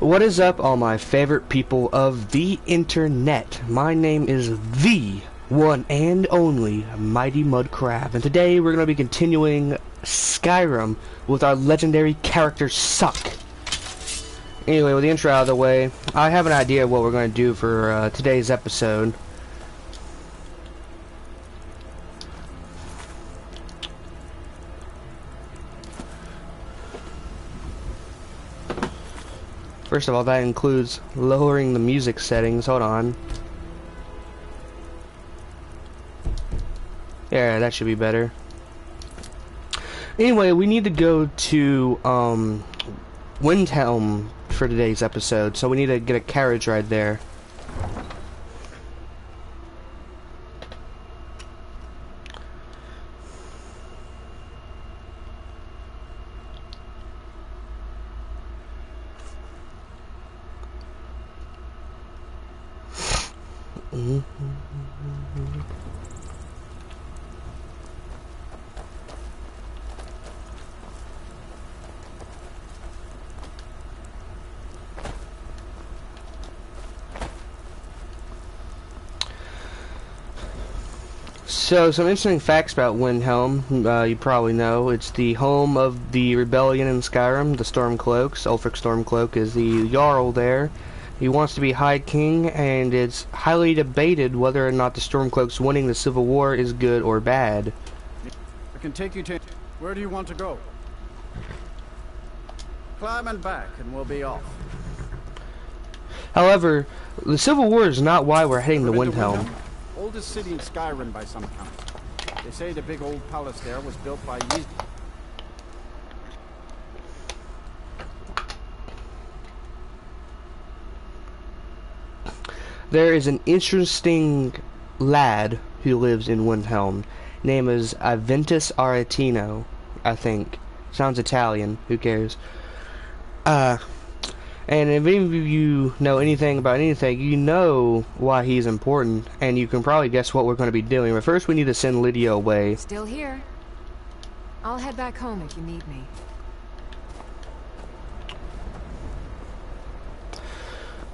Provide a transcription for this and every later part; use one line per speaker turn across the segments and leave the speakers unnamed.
What is up, all my favorite people of the internet? My name is the one and only Mighty Mud Crab, and today we're going to be continuing Skyrim with our legendary character SUCC. Anyway, with the intro out of the way, I have an idea of what we're going to do for today's episode. First of all, that includes lowering the music settings. Hold on. Yeah, that should be better. Anyway, we need to go to Windhelm for today's episode, so we need to get a carriage ride there. So, some interesting facts about Windhelm. You probably know it's the home of the rebellion in Skyrim, the Stormcloaks. Ulfric Stormcloak is the Jarl there. He wants to be High King, and it's highly debated whether or not the Stormcloaks winning the Civil War is good or bad.
I can take you to... Where do you want to go? Climb and back, and we'll be off.
However, the Civil War is not why we're heading to Windhelm.
Oldest city in Skyrim by some count. They say the big old palace there was built by Ys.
There is an interesting lad who lives in Windhelm. Name is Aventus Aretino, I think. Sounds Italian. Who cares? And if any of you know anything about anything, you know why he's important, and you can probably guess what we're going to be doing. But first we need to send Lydia away.
Still here. I'll head back home if you need me.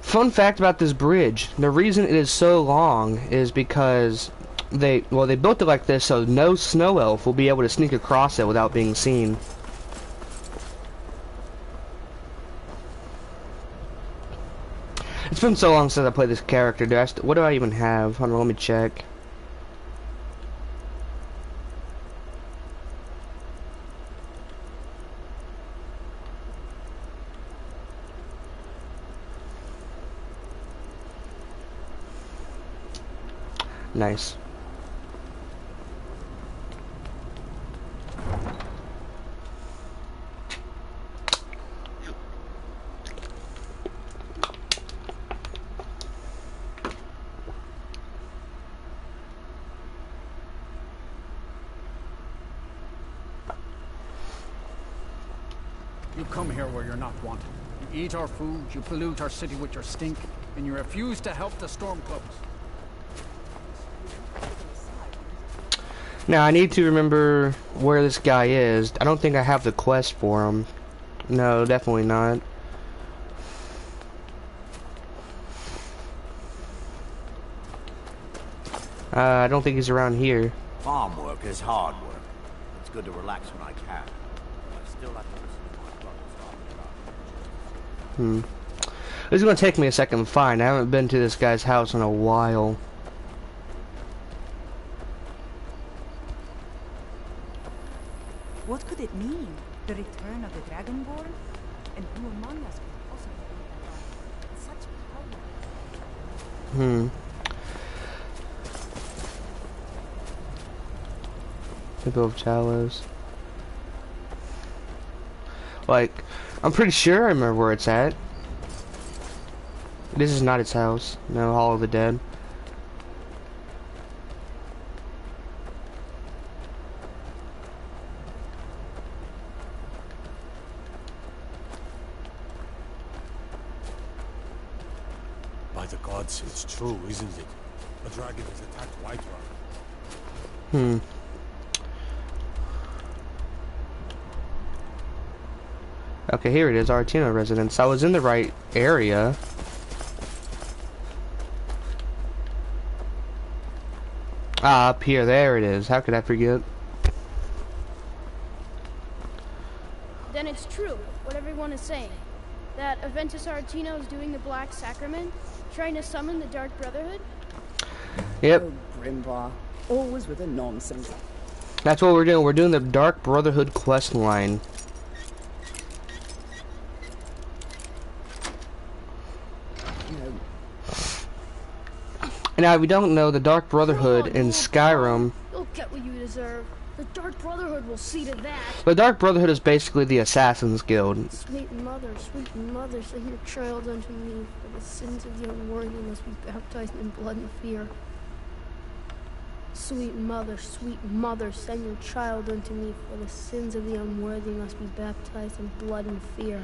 Fun fact about this bridge. The reason it is so long is because they built it like this so no snow elf will be able to sneak across it without being seen. It's been so long since I played this character. What do I even have? Hold on, let me check. Nice.
You come here where you're not wanted. You eat our food, you pollute our city with your stink, and you refuse to help the Stormcloaks.
Now, I need to remember where this guy is. I don't think I have the quest for him. No, definitely not. I don't think he's around here.
Farm work is hard work. It's good to relax when I can. But I still have to listen to my brothers talking about.
This is going to take me a second to find. I haven't been to this guy's house in a while.
What could it mean? The return of the Dragonborn? And who among us could possibly be such power?
Temple of Talos. Like, I'm pretty sure I remember where it's at. This is not its house. No, Hall of the Dead.
By the gods, it's true, isn't it? A dragon has attacked Whiterun.
Okay, here it is, Artino residence. I was in the right area. Ah, up here, there it is. How could I forget?
Then it's true, what everyone is saying. That Aventus Artino is doing the Black Sacrament, trying to summon the Dark Brotherhood?
Yep.
Oh, Grimbar. Always with the nonsense.
That's what we're doing. We're doing the Dark Brotherhood quest line. Now, if you don't know, the Dark Brotherhood in Skyrim...
You'll get what you deserve. The Dark Brotherhood will see to that.
The Dark Brotherhood is basically the Assassin's Guild.
Sweet mother, send your child unto me. For the sins of the unworthy must be baptized in blood and fear. Sweet mother, send your child unto me. For the sins of the unworthy must be baptized in blood and fear.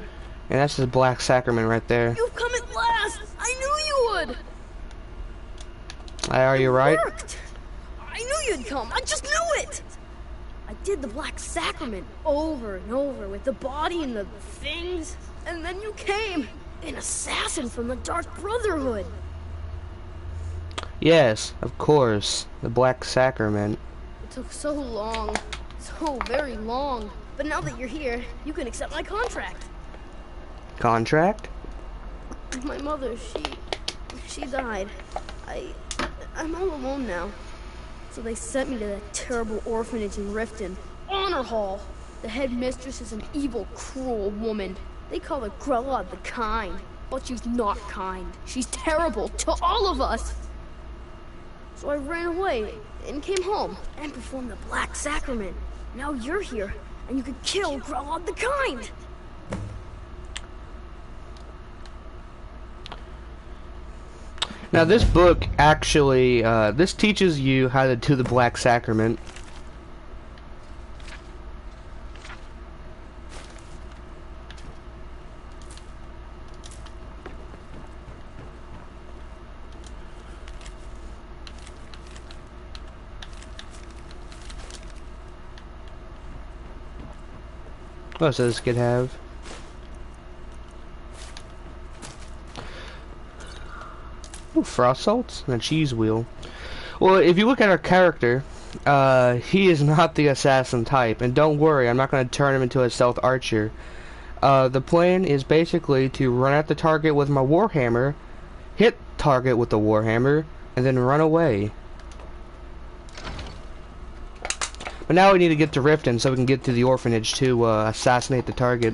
And that's the Black Sacrament right there.
You've come at last! I knew you would!
Are you right?
It worked! I knew you'd come! I just knew it! I did the Black Sacrament over and over with the body and the things, and then you came! An assassin from the Dark Brotherhood!
Yes, of course. The Black Sacrament.
It took so long. So very long. But now that you're here, you can accept my contract.
Contract?
My mother, she died. I'm all alone now. So they sent me to that terrible orphanage in Riften. Honor Hall. The head mistress is an evil, cruel woman. They call her Grella the Kind. But she's not kind. She's terrible to all of us. So I ran away and came home and performed the Black Sacrament. Now you're here, and you can kill Grella the Kind.
Now this book actually, this teaches you how to do the Black Sacrament. What else does this kid have? Ooh, frost salts and a cheese wheel. Well, if you look at our character, he is not the assassin type, and don't worry, I'm not going to turn him into a stealth archer. The plan is basically to run at the target with my warhammer, hit target with the warhammer, and then run away. But now we need to get to Riften so we can get to the orphanage to assassinate the target.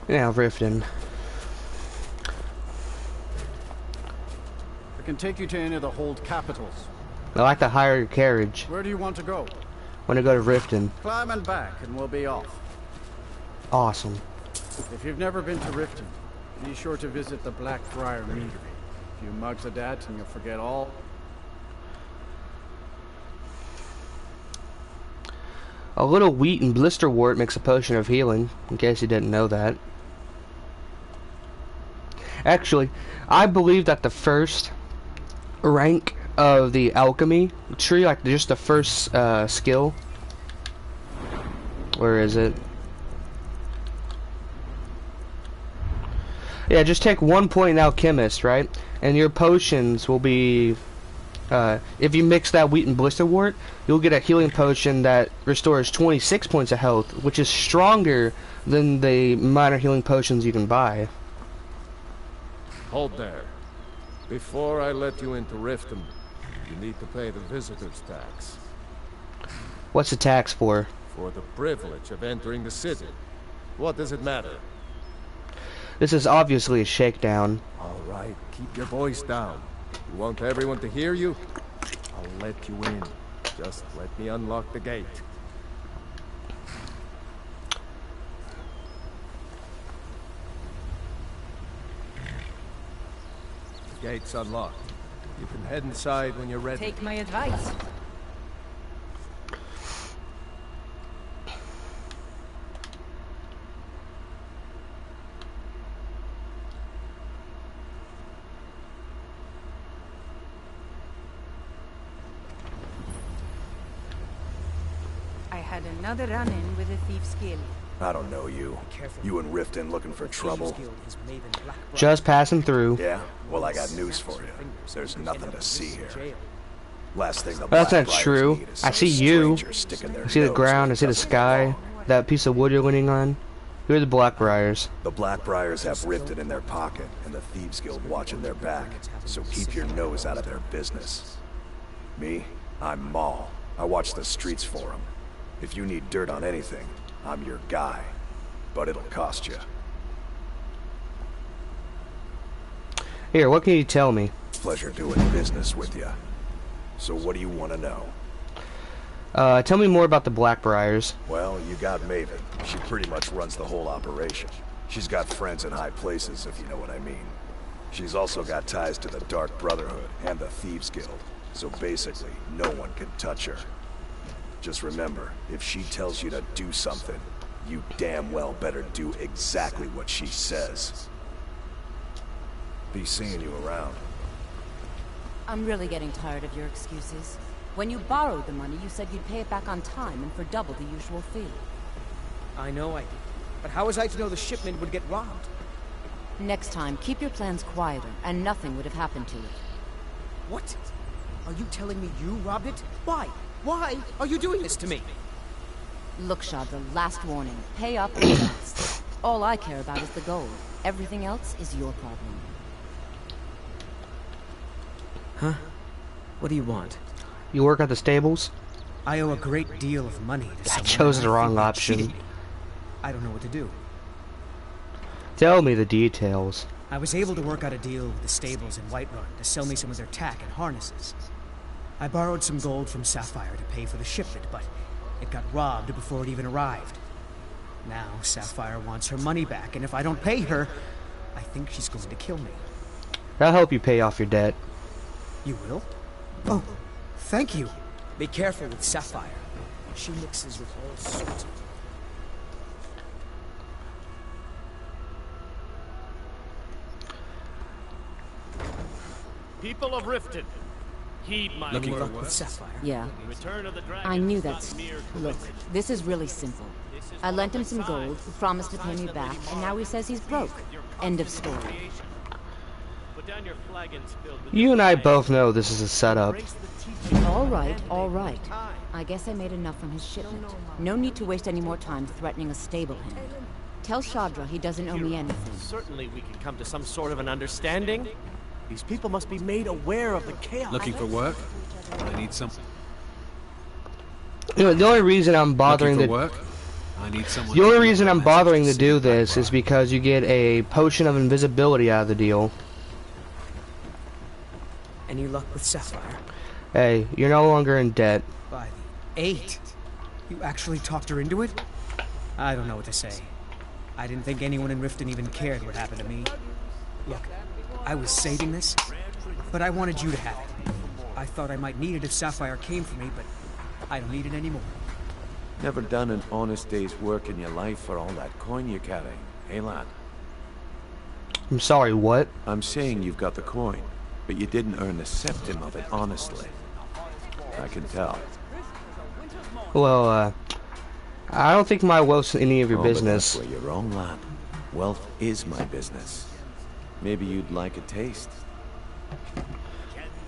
Now, Riften.
I can take you to any of the hold capitals.
I like to hire your carriage.
Where do you want to go?
Want to go to Riften.
Climb and back, and we'll be off.
Awesome.
If you've never been to Riften, be sure to visit the Blackfriar Meadery. A few mugs of that, and you'll forget all.
A little wheat and blisterwort makes a potion of healing, in case you didn't know that. Actually, I believe that the first rank of the alchemy tree, like just the first skill, where is it? Yeah, just take 1 point in alchemist, right? And your potions will be, if you mix that wheat and blisterwort, you'll get a healing potion that restores 26 points of health, which is stronger than the minor healing potions you can buy.
Hold there. Before I let you into Riften, you need to pay the visitor's tax.
What's the tax for?
For the privilege of entering the city. What does it matter?
This is obviously a shakedown.
All right, keep your voice down. You want everyone to hear you? I'll let you in. Just let me unlock the gate. Gate's unlocked. You can head inside when you're ready.
Take my advice. I had another run-in with a thief's guild.
I don't know you. You and Riften looking for trouble?
Just passing through.
Yeah? Well, I got news for you. There's nothing to see here. Last thing the
That's not
Blackbriars
true.
need is
I
some
see you.
stranger sticking their
I see the
nose
ground.
where
I see the
it doesn't
sky.
belong.
That piece of wood you're leaning on. Who are the Blackbriars?
The Blackbriars have Riften in their pocket, and the Thieves Guild watching their back. So keep your nose out of their business. Me? I'm Maul. I watch the streets for them. If you need dirt on anything, I'm your guy. But it'll cost you.
Here, what can you tell me?
Pleasure doing business with you. So what do you want to know?
Tell me more about the Blackbriars.
Well, you got Maven. She pretty much runs the whole operation. She's got friends in high places, if you know what I mean. She's also got ties to the Dark Brotherhood and the Thieves Guild. So basically, no one can touch her. Just remember, if she tells you to do something, you damn well better do exactly what she says. Be seeing you around.
I'm really getting tired of your excuses. When you borrowed the money, you said you'd pay it back on time and for double the usual fee.
I know I did. But how was I to know the shipment would get robbed?
Next time, keep your plans quieter, and nothing would have happened to it.
What? Are you telling me you robbed it? Why? Why are you doing this to me?
Look, Shadra, last warning. Pay up or else. All I care about is the gold. Everything else is your problem.
Huh? What do you want?
You work at the stables?
I owe a great deal of money to
I
someone.
chose the
I
wrong
think
option.
cheated. I don't know what to do.
Tell me the details.
I was able to work out a deal with the stables in Whiterun to sell me some of their tack and harnesses. I borrowed some gold from Sapphire to pay for the shipment, but it got robbed before it even arrived. Now Sapphire wants her money back, and if I don't pay her, I think she's going to kill me.
I'll help you pay off your debt.
You will? Oh, thank you. Be careful with Sapphire. She mixes with all sorts of...
People of Riften, heed my
Looking
word.
luck with Sapphire.
Yeah.
Return of the dragon
I knew
is
that.
not mere
Look,
coincidence.
this is really simple. I lent him some gold, he promised to pay me back, and now he says he's broke. End of story.
Put down your flagons filled with
You and I both know this is a setup.
All right, all right. I guess I made enough from his shipment. No need to waste any more time threatening a stable hand. Tell Shadra he doesn't owe me anything.
Certainly we can come to some sort of an understanding. These people must be made aware of the chaos.
Looking for work? I need some.
You know, the only reason I'm bothering
Looking for work? I need someone.
The only
to
reason
deliver
I'm bothering to
messages
do
the
this is because you get a potion of invisibility out of the deal.
Any luck with Sapphire?
Hey, you're no longer in debt.
By the 8. You actually talked her into it? I don't know what to say. I didn't think anyone in Riften even cared what happened to me. Look, I was saving this, but I wanted you to have it. I thought I might need it if Sapphire came for me, but I don't need it anymore.
Never done an honest day's work in your life for all that coin you carry, eh, lad?
I'm sorry, what?
I'm saying you've got the coin, but you didn't earn the septim of it honestly. I can tell.
Well, I don't think my wealth's any of your
But
business.
that's where you're wrong, lad. Wealth is my business. Maybe you'd like a taste.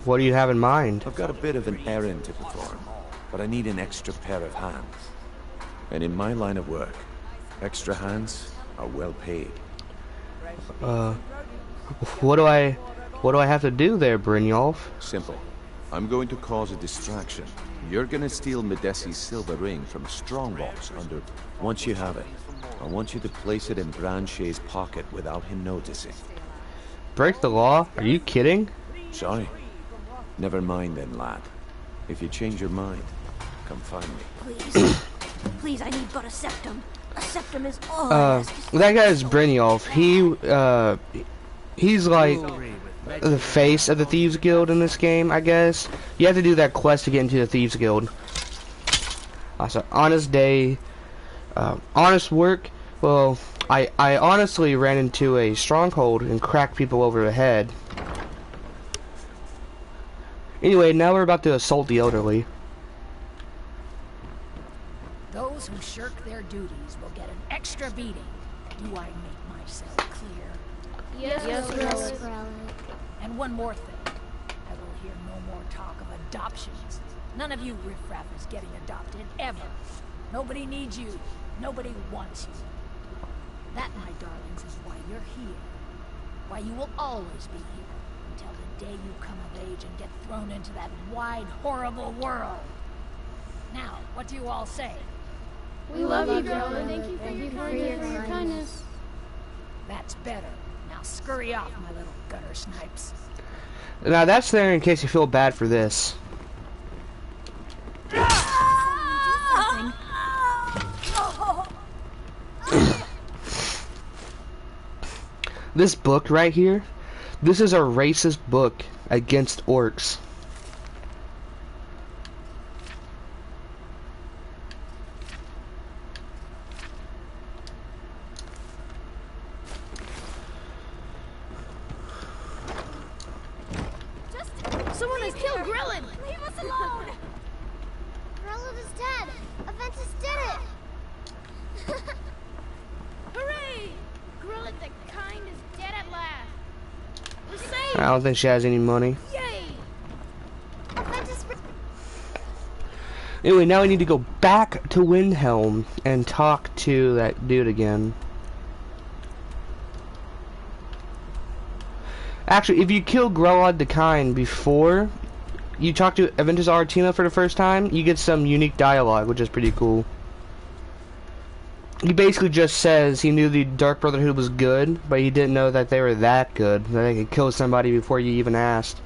What do you have in mind?
I've got a bit of an errand to perform, but I need an extra pair of hands. And in my line of work, extra hands are well paid.
What do I have to do there, Brynjolf?
Simple. I'm going to cause a distraction. You're gonna steal Medesi's silver ring from Strongbox under... Once you have it, I want you to place it in Branche's pocket without him noticing.
Break the law? Are you kidding?
Sorry. Never mind then, lad. If you change your mind, come find me.
Please. Please, I need but a septum. A septum is all I ask.
That guy is Brynjolf. He's like... the face of the Thieves Guild in this game, I guess. You have to do that quest to get into the Thieves Guild. So, honest day, honest work. Well, I honestly ran into a stronghold and cracked people over the head. Anyway, now we're about to assault the elderly.
Those who shirk their duties will get an extra beating. Do I make myself clear?
Yes,
Relic. And one more thing. I will hear no more talk of adoptions. None of you riffraff is getting adopted, ever. Nobody needs you. Nobody wants you. That, my darlings, is why you're here. Why you will always be here. Until the day you come of age and get thrown into that wide, horrible world. Now, what do you all say?
We love you, Grella. Thank you for your kindness.
That's better. Now scurry off, my little gutter snipes.
Now that's there in case you feel bad for this. This book right here, this is a racist book against orcs.
Someone has killed Grillin!
Leave us alone! Grillin is dead! Aventus did it!
Hooray! Grillin the kind is dead at last. We're safe!
I don't think she has any money.
Yay!
Aventus...
Anyway, now we need to go back to Windhelm and talk to that dude again. Actually, if you kill Grelod the Kind before you talk to Aventus Artina for the first time, you get some unique dialogue, which is pretty cool. He basically just says he knew the Dark Brotherhood was good, but he didn't know that they were that good, that they could kill somebody before you even asked.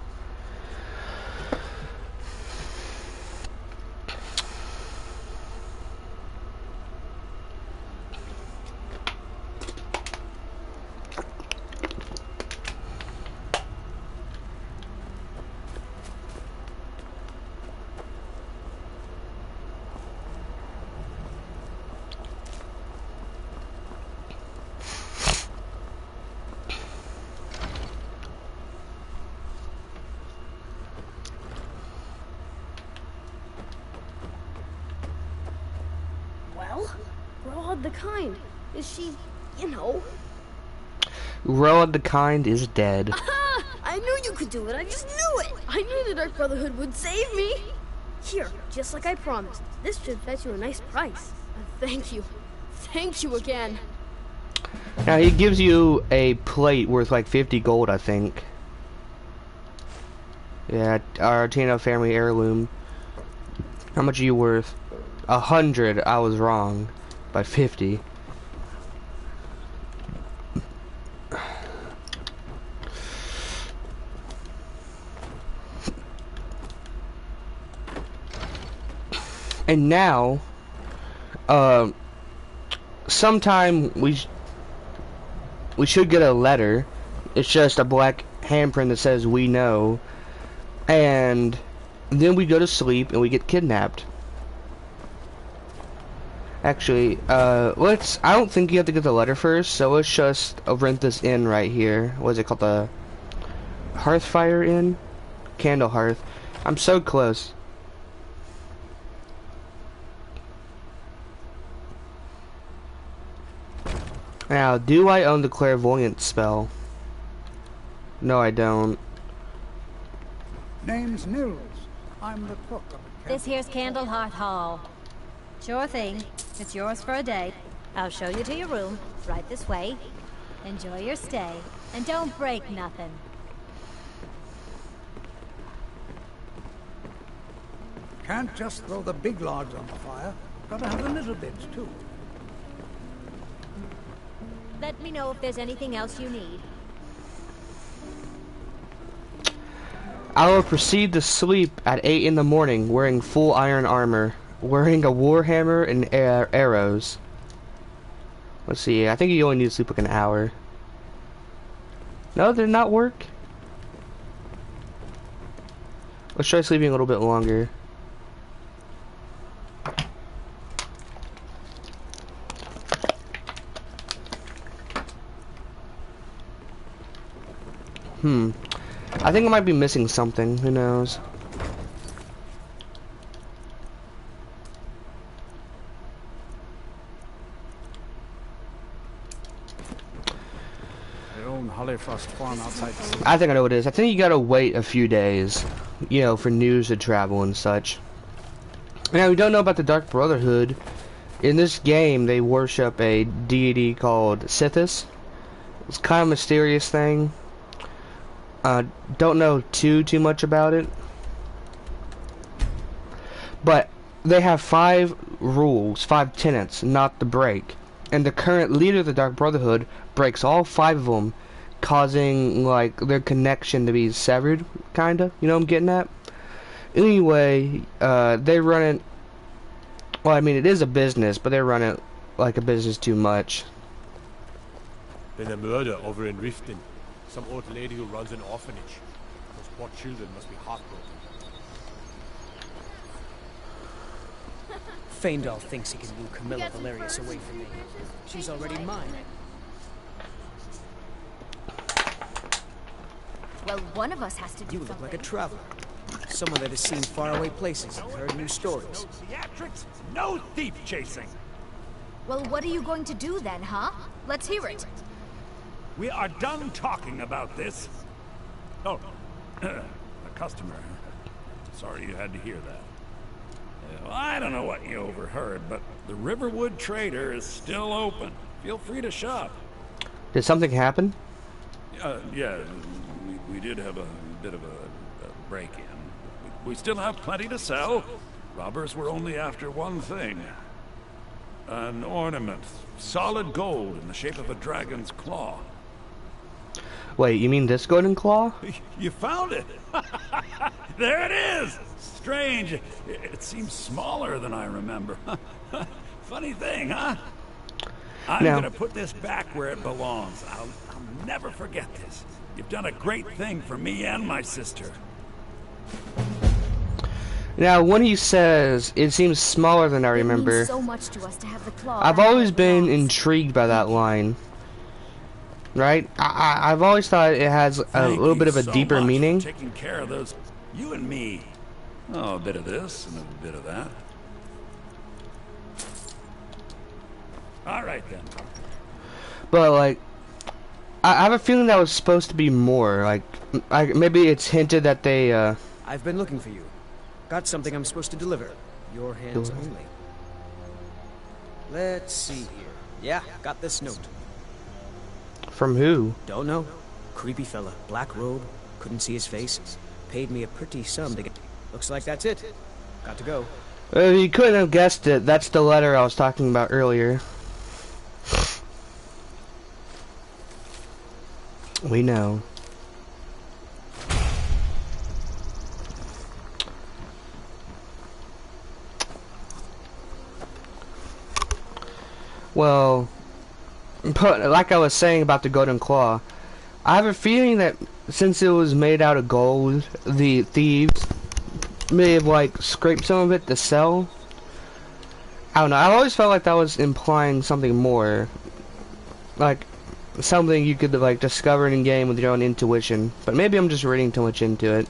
Grelod the Kind. Is she, you know?
Grelod the Kind is dead.
Aha! I knew you could do it. I just knew it. I knew the Dark Brotherhood would save me. Here, just like I promised. This should fetch you a nice price. Thank you. Thank you again.
Now he gives you a plate worth like 50 gold, I think. Yeah, Artina family heirloom. How much are you worth? 100. I was wrong by 50. And now, sometime we should get a letter. It's just a black handprint that says "we know," and then we go to sleep and we get kidnapped. Actually, I don't think you have to get the letter first, so let's just rent this inn right here. What is it called? The Hearthfire Inn? Candle Hearth. I'm so close. Now, do I own the clairvoyant spell? No, I don't.
Name's Nils. I'm the cook of a
This here's Candle Hearth Hall. Sure thing. It's yours for a day. I'll show you to your room. Right this way. Enjoy your stay. And don't break nothing.
Can't just throw the big logs on the fire. Gotta have the little bits, too.
Let me know if there's anything else you need.
I will proceed to sleep at 8 in the morning wearing full iron armor, wearing a warhammer and arrows. Let's see, I think you only need to sleep like an hour. No, did it not work? Let's try sleeping a little bit longer. I think I might be missing something. Who knows?
Their own Hollyfrost farm outside the city.
I think I know what it is. I think you gotta wait a few days, you know, for news to travel and such. Now, we don't know about the Dark Brotherhood. In this game, they worship a deity called Sithis. It's kind of a mysterious thing. Don't know too much about it. But they have 5 rules, 5 tenets, not to break. And the current leader of the Dark Brotherhood breaks all 5 of them, causing, like, their connection to be severed, kinda. You know what I'm getting at? Anyway, they run it... Well, I mean, it is a business, but they run it like a business too much.
Been a murder over in Riften. Some old lady who runs an orphanage. Those poor children must be heartbroken.
Faendal thinks he can woo Camilla Valerius away from me. She's already mine.
Well, one of us has to do
You look
something.
like a traveler. Someone that has seen faraway places and heard new stories.
Theatrics, no thief chasing.
Well, what are you going to do then, huh? Let's hear it.
We are done talking about this. Oh, a customer. Sorry you had to hear that. Well, I don't know what you overheard, but the Riverwood Trader is still open. Feel free to shop.
Did something happen?
Yeah, we did have a bit of a break-in. We still have plenty to sell. Robbers were only after one thing. An ornament. Solid gold in the shape of a dragon's claw.
Wait, you mean this golden claw?
You found it! There it is! Strange. It seems smaller than I remember. Funny thing, huh? I'm gonna put this back where it belongs. I'll never forget this. You've done a great thing for me and my sister.
Now, when he says it seems smaller than I remember,
It means so much to us to have the claw
I've
back
always
where it
been
belongs.
intrigued by that line. Right? I've always thought it has a little bit of a deeper meaning.
Taking care of those, you and me. Oh, a bit of this and a bit of that. All right then.
But like, I have a feeling that was supposed to be more. Like, maybe it's hinted that they.
I've been looking for you. Got something I'm supposed to deliver. Your hands only. Let's see here. Yeah, got this note.
From who?
Don't know. Creepy fella. Black robe. Couldn't see his face. Paid me a pretty sum to get... Looks like that's it. Got to go.
You couldn't have guessed it. That's the letter I was talking about earlier. We know. Well, like I was saying about the golden claw, I have a feeling that since it was made out of gold, the thieves may have like scraped some of it to sell. I don't know. I always felt like that was implying something more, like something you could like discover in game with your own intuition. But maybe I'm just reading too much into it.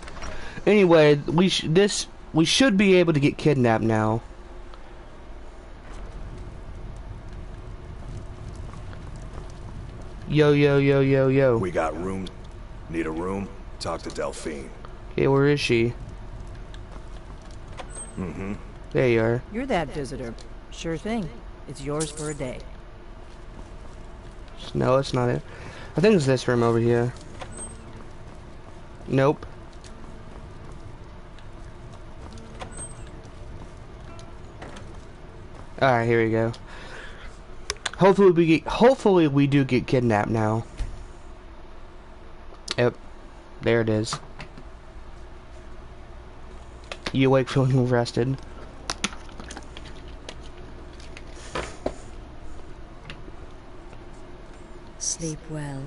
Anyway, we should be able to get kidnapped now. Yo, yo, yo, yo, yo.
We got room. Need a room? Talk to Delphine.
Okay, where is she?
Mm-hmm.
There you are.
You're that visitor. Sure thing. It's yours for a day.
No, it's not it. I think it's this room over here. Nope. Alright, here we go. Hopefully we do get kidnapped now. Yep. There it is. You awake feeling rested.
Sleep well.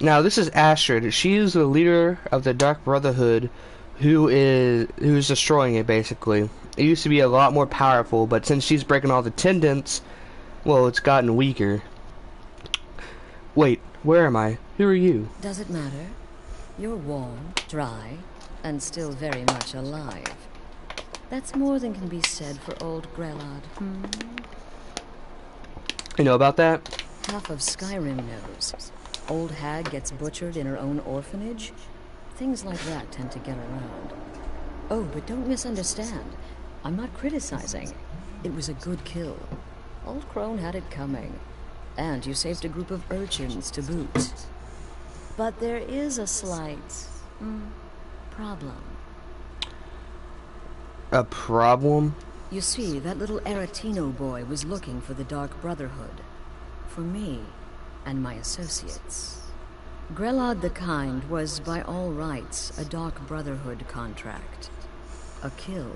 Now this is Astrid. She is the leader of the Dark Brotherhood, who's destroying it basically. It used to be a lot more powerful, but since she's breaking all the tendons, well, it's gotten weaker. Wait, where am I? Who are you?
Does it matter? You're warm, dry, and still very much alive. That's more than can be said for old Grelad.
You know about that?
Half of Skyrim knows. Old hag gets butchered in her own orphanage. Things like that tend to get around. Oh, but don't misunderstand. I'm not criticizing. It was a good kill. Old Crone had it coming. And you saved a group of urchins to boot. But there is a slight problem.
A problem?
You see, that little Aretino boy was looking for the Dark Brotherhood. For me and my associates. Grelad the Kind was, by all rights, a Dark Brotherhood contract. A kill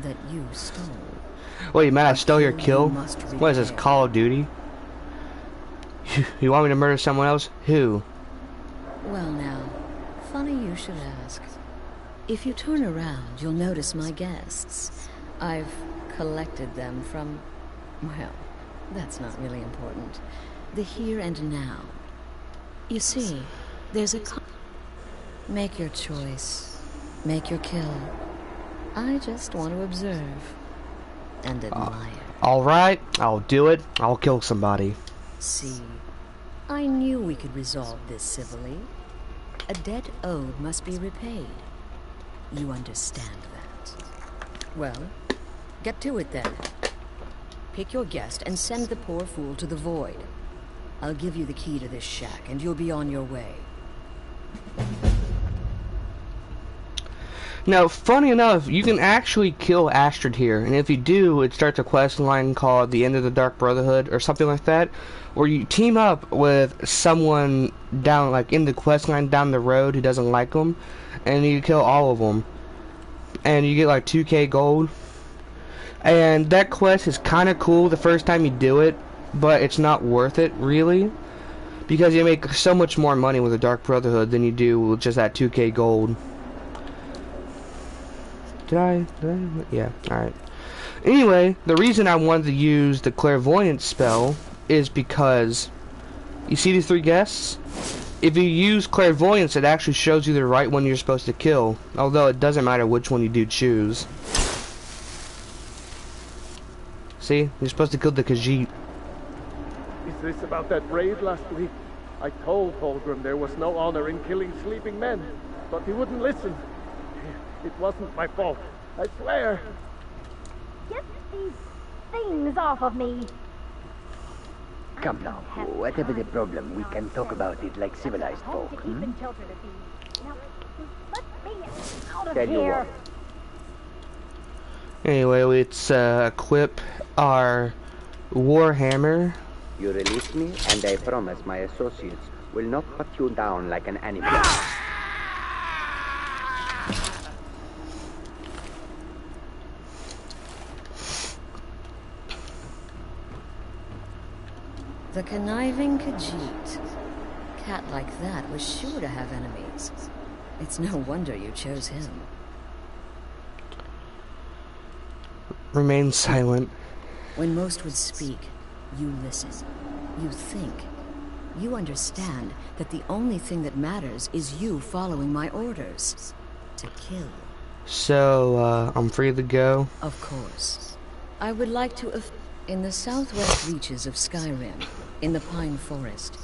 that you stole.
Wait, man, I stole your kill? What is this, Call of Duty? You want me to murder someone else? Who?
Well now, funny you should ask. If you turn around, you'll notice my guests. I've collected them from, well, that's not really important. The here and now. You see, there's a make your choice. Make your kill. I just want to observe and admire.
Alright, I'll do it. I'll kill somebody.
See, I knew we could resolve this civilly. A debt owed must be repaid. You understand that. Well, get to it then. Pick your guest and send the poor fool to the void. I'll give you the key to this shack, and you'll be on your way.
Now, funny enough, you can actually kill Astrid here, and if you do, it starts a quest line called The End of the Dark Brotherhood, or something like that, where you team up with someone down, like, in the quest line down the road who doesn't like them, and you kill all of them. And you get, like, 2k gold. And that quest is kind of cool the first time you do it, but it's not worth it, really, because you make so much more money with the Dark Brotherhood than you do with just that 2k gold. Did I? Yeah, alright. Anyway, the reason I wanted to use the clairvoyance spell is because, you see these three guests? If you use clairvoyance, it actually shows you the right one you're supposed to kill, although it doesn't matter which one you do choose. See? You're supposed to kill the Khajiit.
Is this about that raid last week? I told Holgrim there was no honor in killing sleeping men, but he wouldn't listen. It wasn't my fault, I swear.
Get these things off of me.
Come now, whatever the problem, we can talk about it like civilized folk.
Now, let me out of
Tell you
here.
what.
Anyway, let's equip our Warhammer.
You release me, and I promise my associates will not cut you down like an animal.
The conniving Khajiit. Cat like that was sure to have enemies. It's no wonder you chose him.
Remain silent.
When most would speak, you listen. You think. You understand that the only thing that matters is you following my orders. To kill.
So, I'm free to go?
Of course. I would like to... In the southwest reaches of Skyrim, in the Pine Forest,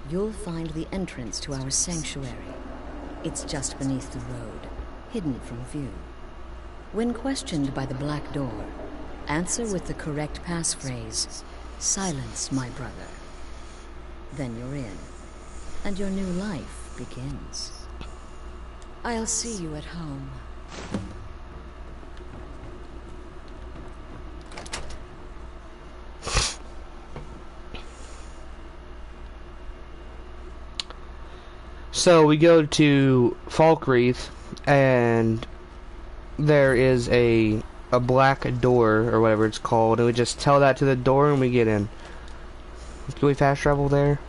you'll find the entrance to our sanctuary. It's just beneath the road, hidden from view. When questioned by the Black Door, answer with the correct passphrase, "Silence, my brother." Then you're in, and your new life begins. I'll see you at home.
So we go to Falkreath, and there is a black door, or whatever it's called, and we just tell that to the door and we get in. Can we fast travel there?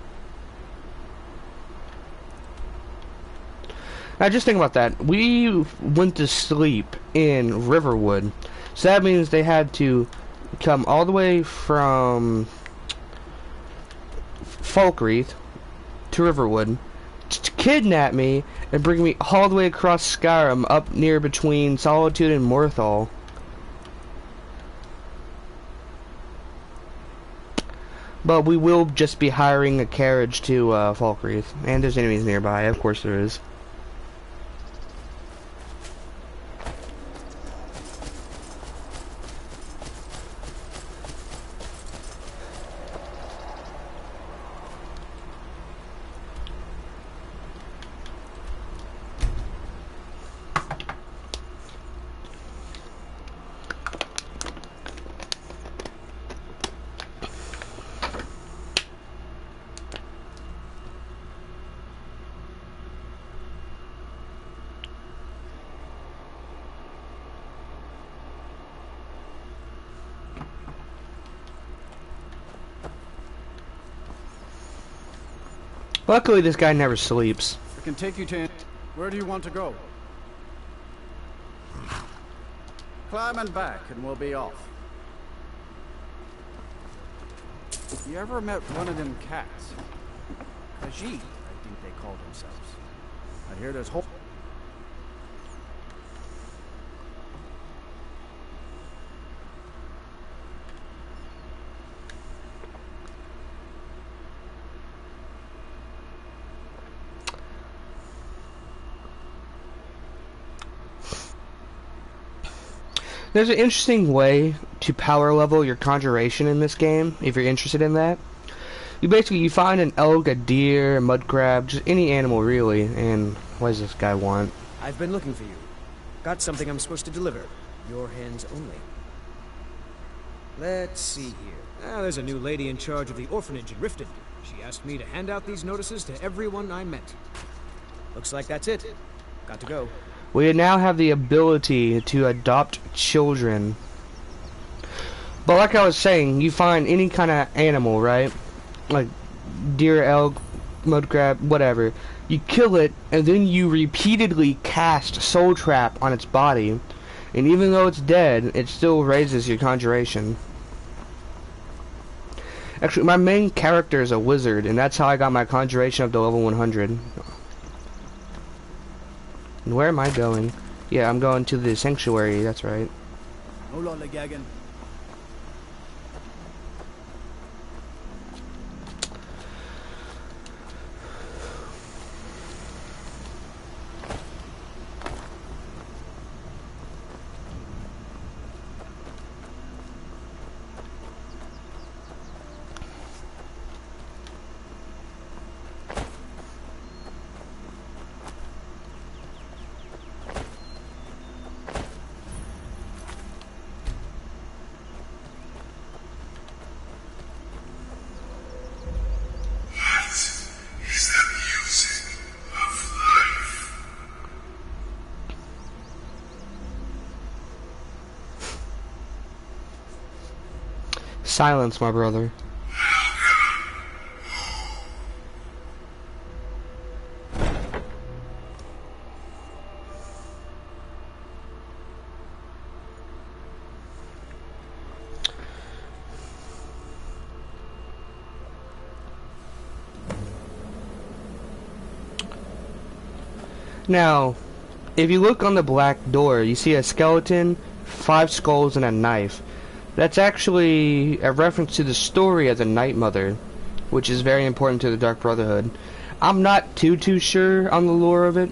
Now just think about that. We went to sleep in Riverwood, so that means they had to come all the way from Falkreath to Riverwood to kidnap me and bring me all the way across Skyrim up near between Solitude and Morthal. But we will just be hiring a carriage to Falkreath, and there's enemies nearby, of course there is. Luckily, this guy never sleeps.
I can take you to... Where do you want to go? Climb and back, and we'll be off. You ever met one of them cats? Khajiit, I think they called themselves. I hear there's whole...
There's an interesting way to power level your conjuration in this game, if you're interested in that. You find an elk, a deer, a mud crab, just any animal really, and what does this guy want?
I've been looking for you. Got something I'm supposed to deliver. Your hands only. Let's see here. There's a new lady in charge of the orphanage in Riften. She asked me to hand out these notices to everyone I met. Looks like that's it. Got to go.
We now have the ability to adopt children. But like I was saying, you find any kind of animal, right? Like deer, elk, mud crab, whatever. You kill it, and then you repeatedly cast Soul Trap on its body. And even though it's dead, it still raises your conjuration. Actually, my main character is a wizard, and that's how I got my conjuration up to level 100. And where am I going? Yeah, I'm going to the sanctuary, that's right. Silence, my brother. Now, if you look on the black door, you see a skeleton, 5 skulls, and a knife. That's actually a reference to the story of the Night Mother, which is very important to the Dark Brotherhood. I'm not too sure on the lore of it,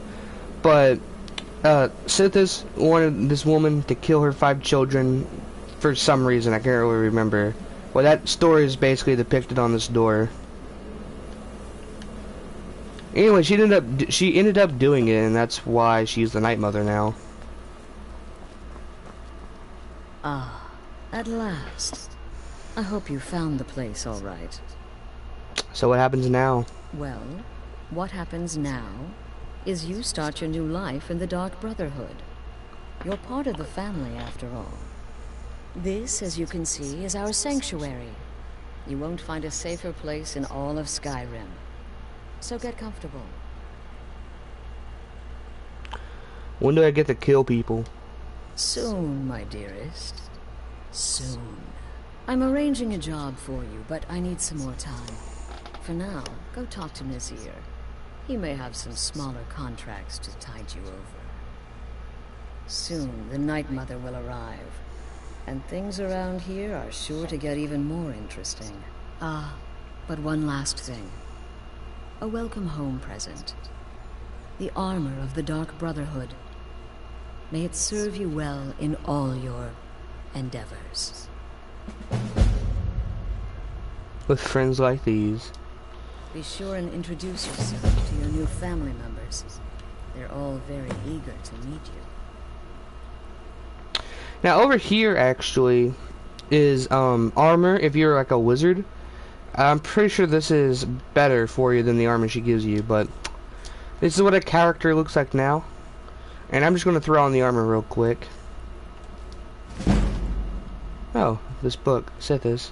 but Sithis wanted this woman to kill her 5 children for some reason. I can't really remember. Well, that story is basically depicted on this door. Anyway, she ended up doing it, and that's why she's the Night Mother now.
Ah. At last. I hope you found the place all right.
So what happens now?
Well, what happens now is you start your new life in the Dark Brotherhood. You're part of the family, after all. This, as you can see, is our sanctuary. You won't find a safer place in all of Skyrim. So get comfortable.
When do I get to kill people?
Soon, my dearest. Soon. I'm arranging a job for you, but I need some more time. For now, go talk to Nazir. He may have some smaller contracts to tide you over. Soon, the Night Mother will arrive, and things around here are sure to get even more interesting. Ah, but one last thing. A welcome home present. The armor of the Dark Brotherhood. May it serve you well in all your endeavors.
With friends like these.
Be sure and introduce yourself to your new family members. They're all very eager to meet you.
Now over here actually is armor if you're like a wizard. I'm pretty sure this is better for you than the armor she gives you, but this is what a character looks like now. And I'm just going to throw on the armor real quick. Oh, this book, Sithis.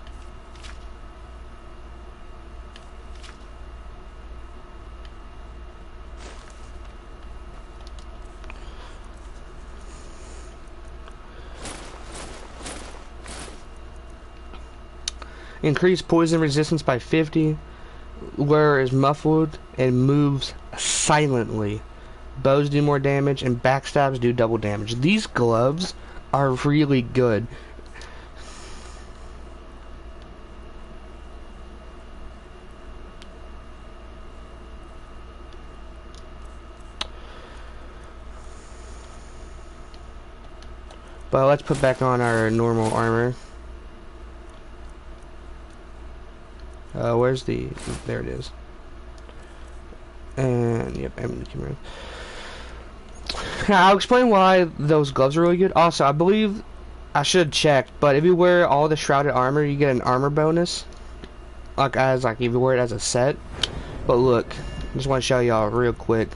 Increase poison resistance by 50. Wearer is muffled and moves silently. Bows do more damage and backstabs do double damage. These gloves are really good. But let's put back on our normal armor. Where's the... there it is. And, yep, now, I'll explain why those gloves are really good. Also, I believe... I should have checked, but if you wear all the shrouded armor, you get an armor bonus. Like, if you wear it as a set. But look, I just want to show y'all real quick.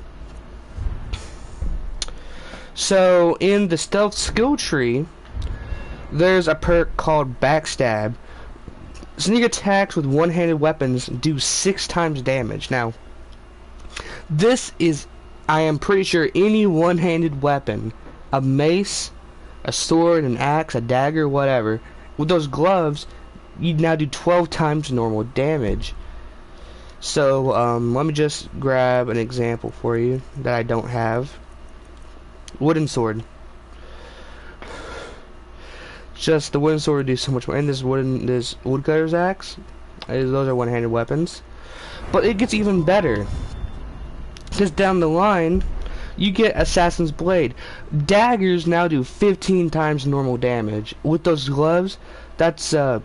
So, in the stealth skill tree, there's a perk called Backstab. Sneak attacks with one-handed weapons do 6 times damage. Now, this is, I am pretty sure, any one-handed weapon, a mace, a sword, an axe, a dagger, whatever. With those gloves, you now do 12 times normal damage. So, let me just grab an example for you that I don't have. Wooden sword. Just the wooden sword would do so much more. And this woodcutter's axe, those are one-handed weapons. But it gets even better. Because down the line, you get Assassin's Blade. Daggers now do 15 times normal damage. With those gloves, that's 30,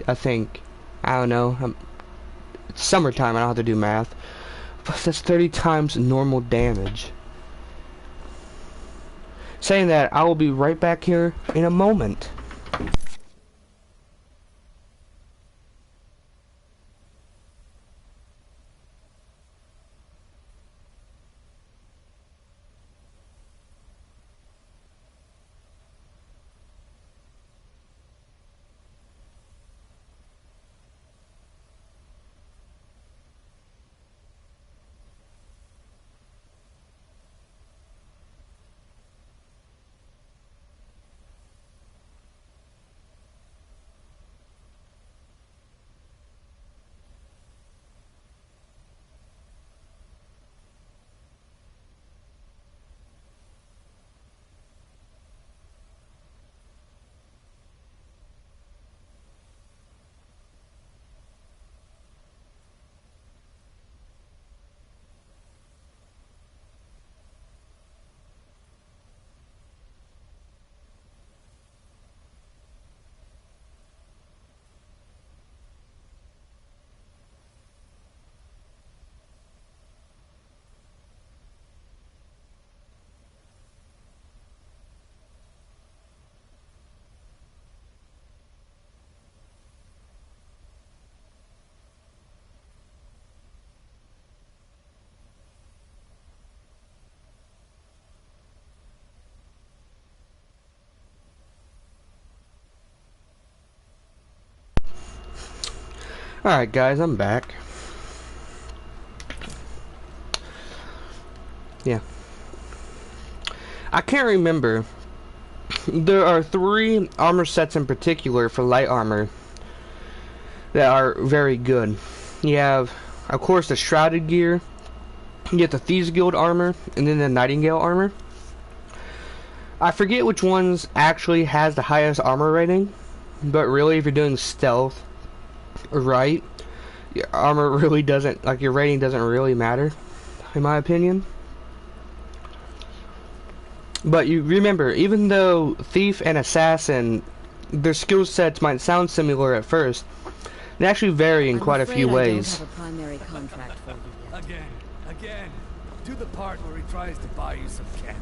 I think. I don't know. It's summertime, I don't have to do math. But that's 30 times normal damage. Saying that, I will be right back here in a moment. Alright guys, I'm back. Yeah. I can't remember. There are 3 armor sets in particular for light armor that are very good. You have, of course, the Shrouded gear. You get the Thieves Guild armor, and then the Nightingale armor. I forget which ones actually has the highest armor rating, but really, if you're doing stealth right, your armor really doesn't, like, your rating doesn't really matter, in my opinion. But you remember, even though Thief and Assassin, their skill sets might sound similar at first, they actually vary in quite a few ways.
I don't have a primary contract for you yet.
Again. Do the part where he tries to buy you some candy.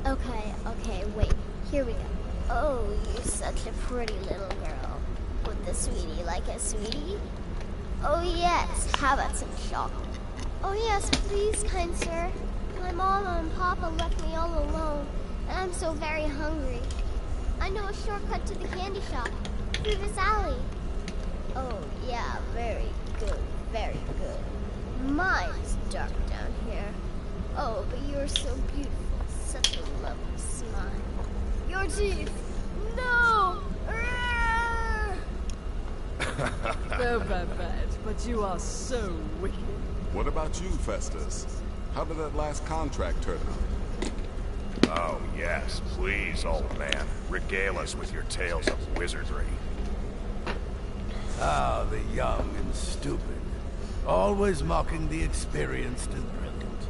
Okay, wait. Here we go. Oh, you're such a pretty little girl. Would the sweetie like a sweetie? Oh yes, how about some chocolate? Oh yes, please, kind sir. My mama and papa left me all alone, and I'm so very hungry. I know a shortcut to the candy shop, through this alley. Oh yeah, very good, very good. Mine's dark down here. Oh, but you're so beautiful, such a lovely smile. Your teeth! No!
No, Babette, but you are so wicked.
What about you, Festus? How did that last contract turn out?
Oh, yes, please, old man. Regale us with your tales of wizardry.
Ah, the young and stupid. Always mocking the experienced and brilliant.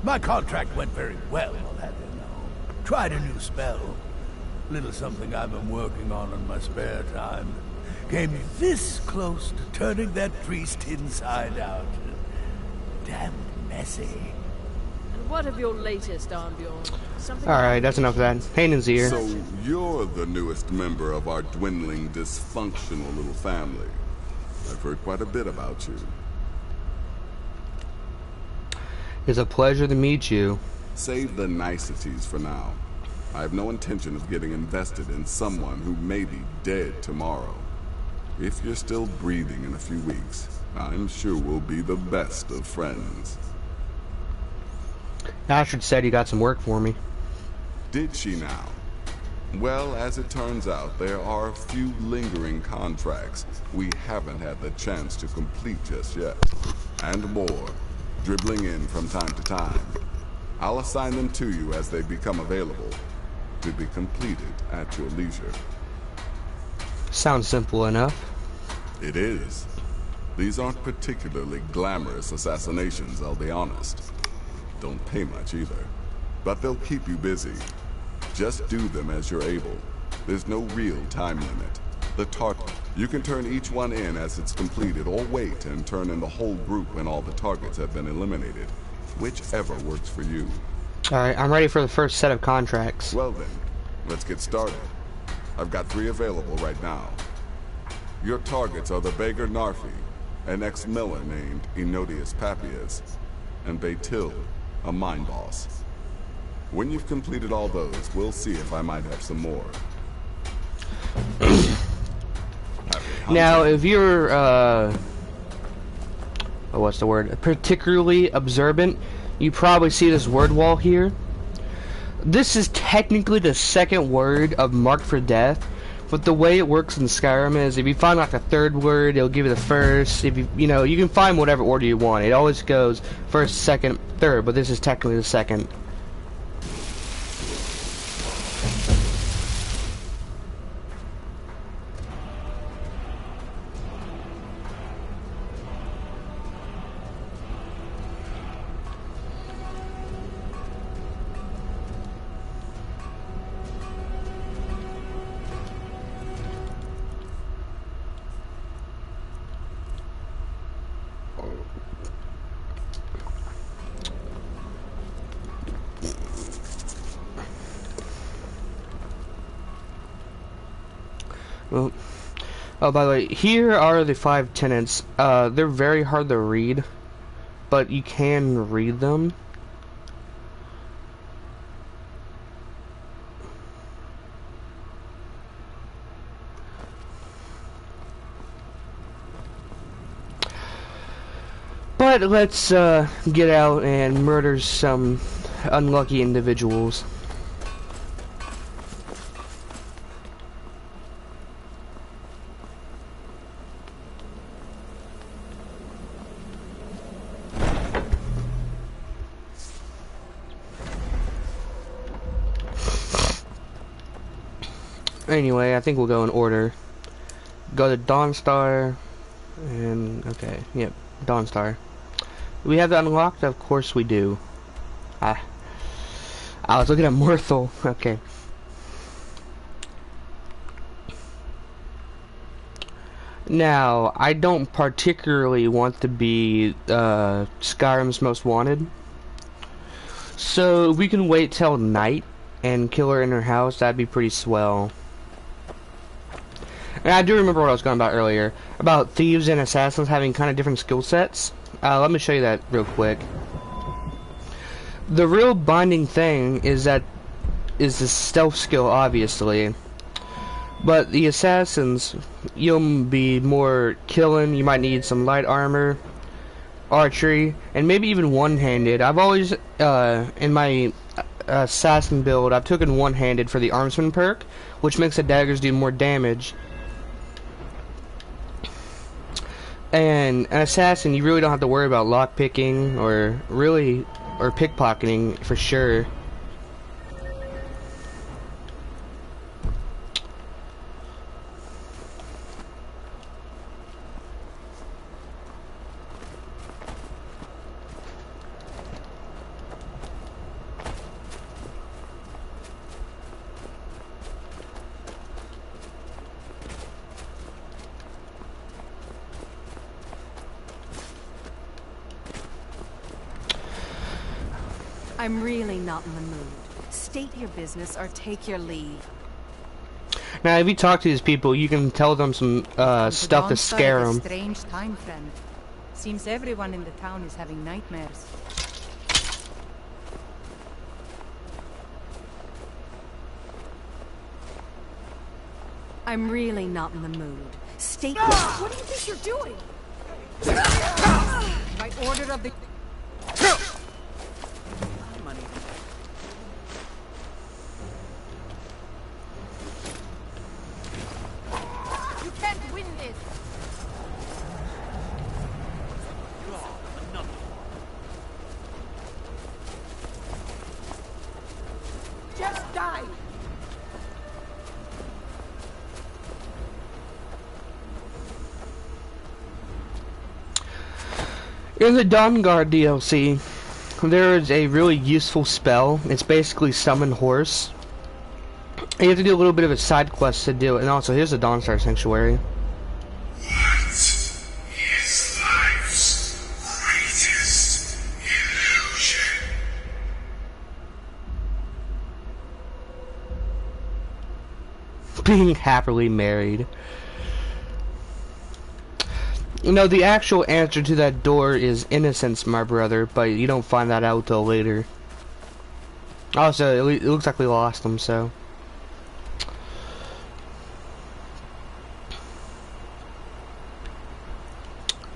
My contract went very well, I'll have you know. Tried a new spell. Little something I've been working on in my spare time. Came this close to turning that priest inside out. Damn messy.
And what of your latest, Arnbjorn? Something
Alright, that's enough of that. Hayden's here.
So, you're the newest member of our dwindling, dysfunctional little family. I've heard quite a bit about you.
It's a pleasure to meet you.
Save the niceties for now. I have no intention of getting invested in someone who may be dead tomorrow. If you're still breathing in a few weeks, I'm sure we'll be the best of friends.
Astrid said you got some work for me.
Did she now? Well, as it turns out, there are a few lingering contracts we haven't had the chance to complete just yet. And more, dribbling in from time to time. I'll assign them to you as they become available, to be completed at your leisure.
Sounds simple enough.
It is. These aren't particularly glamorous assassinations, I'll be honest. Don't pay much either. But they'll keep you busy. Just do them as you're able. There's no real time limit. The target. You can turn each one in as it's completed, or wait and turn in the whole group when all the targets have been eliminated. Whichever works for you.
Alright, I'm ready for the first set of contracts.
Well then, let's get started. I've got 3 available right now. Your targets are the beggar Narfi, an ex-miller named Enodius Papias, and Baytil, a mine boss. When you've completed all those, we'll see if I might have some more.
Now, if you're, what's the word? Particularly observant, you probably see this word wall here. This is technically the second word of Marked for Death, but the way it works in Skyrim is if you find like the third word, it'll give you the first. If you know, you can find whatever order you want. It always goes first, second, third, but this is technically the second. Well, oh, by the way, here are the 5 tenets. They're very hard to read, but you can read them. But But let's get out and murder some unlucky individuals. Anyway, I think we'll go in order. Go to Dawnstar, and okay, yep, Dawnstar. Do we have that unlocked? Of course we do. I was looking at Morthal. Okay. Now, I don't particularly want to be Skyrim's Most Wanted. So, if we can wait till night and kill her in her house, that'd be pretty swell. And I do remember what I was going about earlier, about thieves and assassins having kind of different skill sets. Let me show you that real quick. The real binding thing is the stealth skill, obviously. But the assassins, you'll be more killing, you might need some light armor, archery, and maybe even one-handed. I've always, in my assassin build, I've taken one-handed for the armsman perk, which makes the daggers do more damage. And an assassin, you really don't have to worry about lockpicking or pickpocketing for sure.
I'm really not in the mood. State your business or take your leave.
Now, if you talk to these people, you can tell them some stuff to scare them.
Strange time, friend. Seems everyone in the town is having nightmares. I'm really not in the mood. State your...
What do you think you're doing?
By order of the...
In the Dawnguard DLC, there is a really useful spell. It's basically Summon Horse. And you have to do a little bit of a side quest to do it. And also, here's the Dawnstar Sanctuary.
What is life's greatest illusion?
Being happily married. No, the actual answer to that door is innocence, my brother, but you don't find that out till later. Also, it looks like we lost them, so...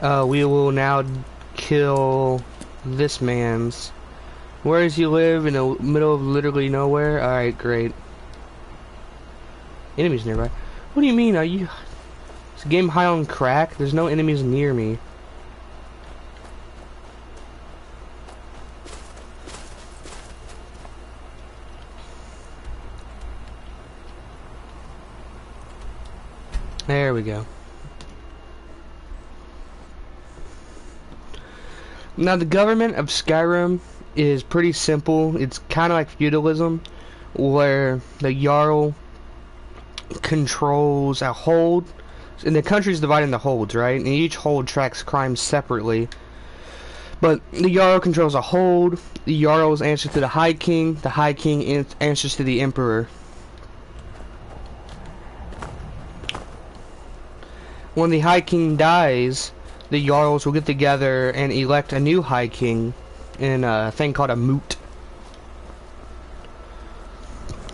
we will now kill this man's... Where does he live? In the middle of literally nowhere? Alright, great. Enemies nearby. What do you mean? Are you... Is the game high on crack? There's no enemies near me. There we go. Now the government of Skyrim is pretty simple. It's kind of like feudalism, where the Jarl controls a hold. And the country's divided into holds, right? And each hold tracks crimes separately. But the Jarl controls a hold. The Jarls answer to the High King. The High King answers to the Emperor. When the High King dies, the Jarls will get together and elect a new High King in a thing called a moot.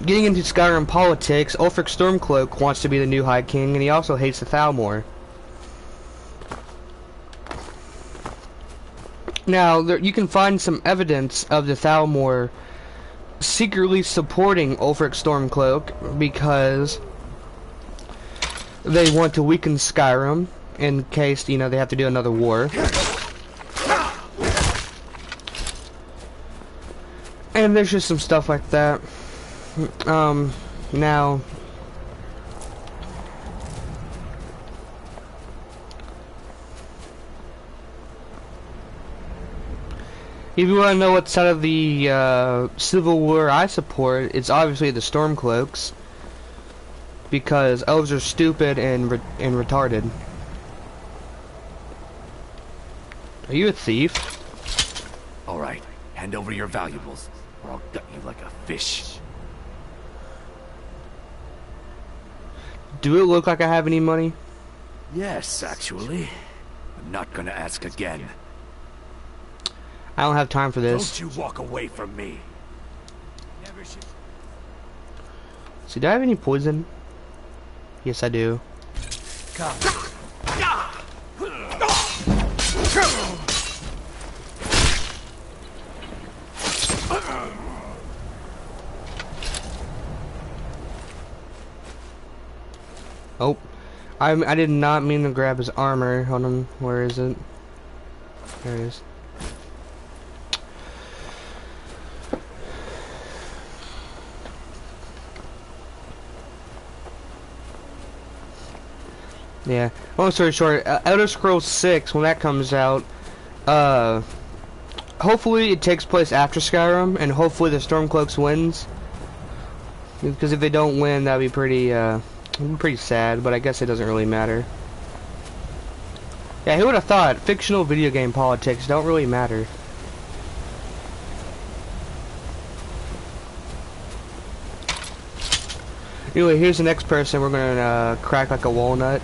Getting into Skyrim politics, Ulfric Stormcloak wants to be the new High King, and he also hates the Thalmor. Now, you can find some evidence of the Thalmor secretly supporting Ulfric Stormcloak because they want to weaken Skyrim in case, you know, they have to do another war. And there's just some stuff like that. Now... if you want to know what side of the Civil War I support, it's obviously the Stormcloaks. Because elves are stupid and retarded. Are you a thief?
Alright, hand over your valuables, or I'll gut you like a fish.
Do it look like I have any money?
Yes, actually. I'm not gonna ask again.
I don't have time for this.
Don't you walk away from me.
See, do I have any poison? Yes, I do.
Come.
Oh, I did not mean to grab his armor. Hold on, where is it? There it is. Yeah. Long story short, Elder Scrolls 6, when that comes out, hopefully it takes place after Skyrim, and hopefully the Stormcloaks wins. Because if they don't win, that'd be pretty sad, but I guess it doesn't really matter. Yeah, who would have thought fictional video game politics don't really matter? Anyway, here's the next person we're gonna crack like a walnut.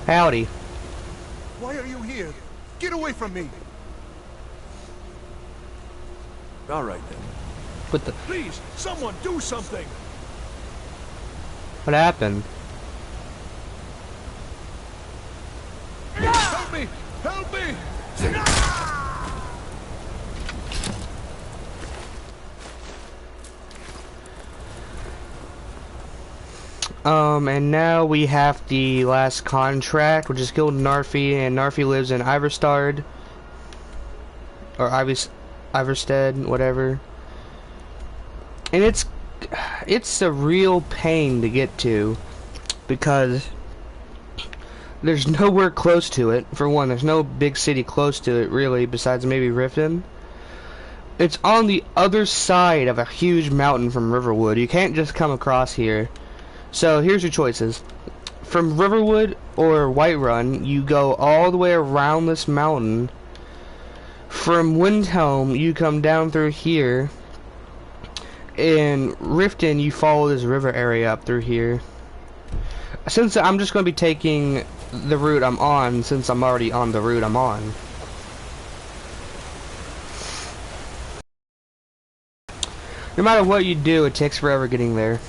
Howdy.
Why are you here? Get away from me!
All right then.
What the?
Please, someone do something!
What happened?
Help me! Help me!
And now we have the last contract, which is killed Narfi, and Narfi lives in Iverstad, or Iverstead, whatever. And it's a real pain to get to, because there's nowhere close to it. For one, there's no big city close to it, really, besides maybe Riften. It's on the other side of a huge mountain from Riverwood. You can't just come across here. So here's your choices. From Riverwood or Whiterun, you go all the way around this mountain. From Windhelm, you come down through here. In Riften, you follow this river area up through here. Since I'm just going to be taking the route I'm on, since I'm already on the route I'm on. No matter what you do, it takes forever getting there.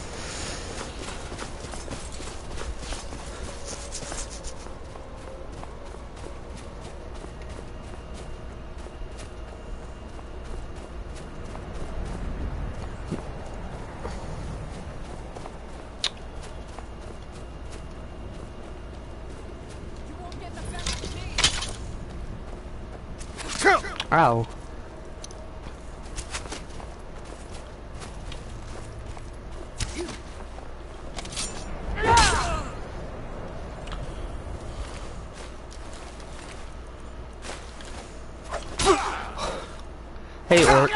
Ow. Hey, orc.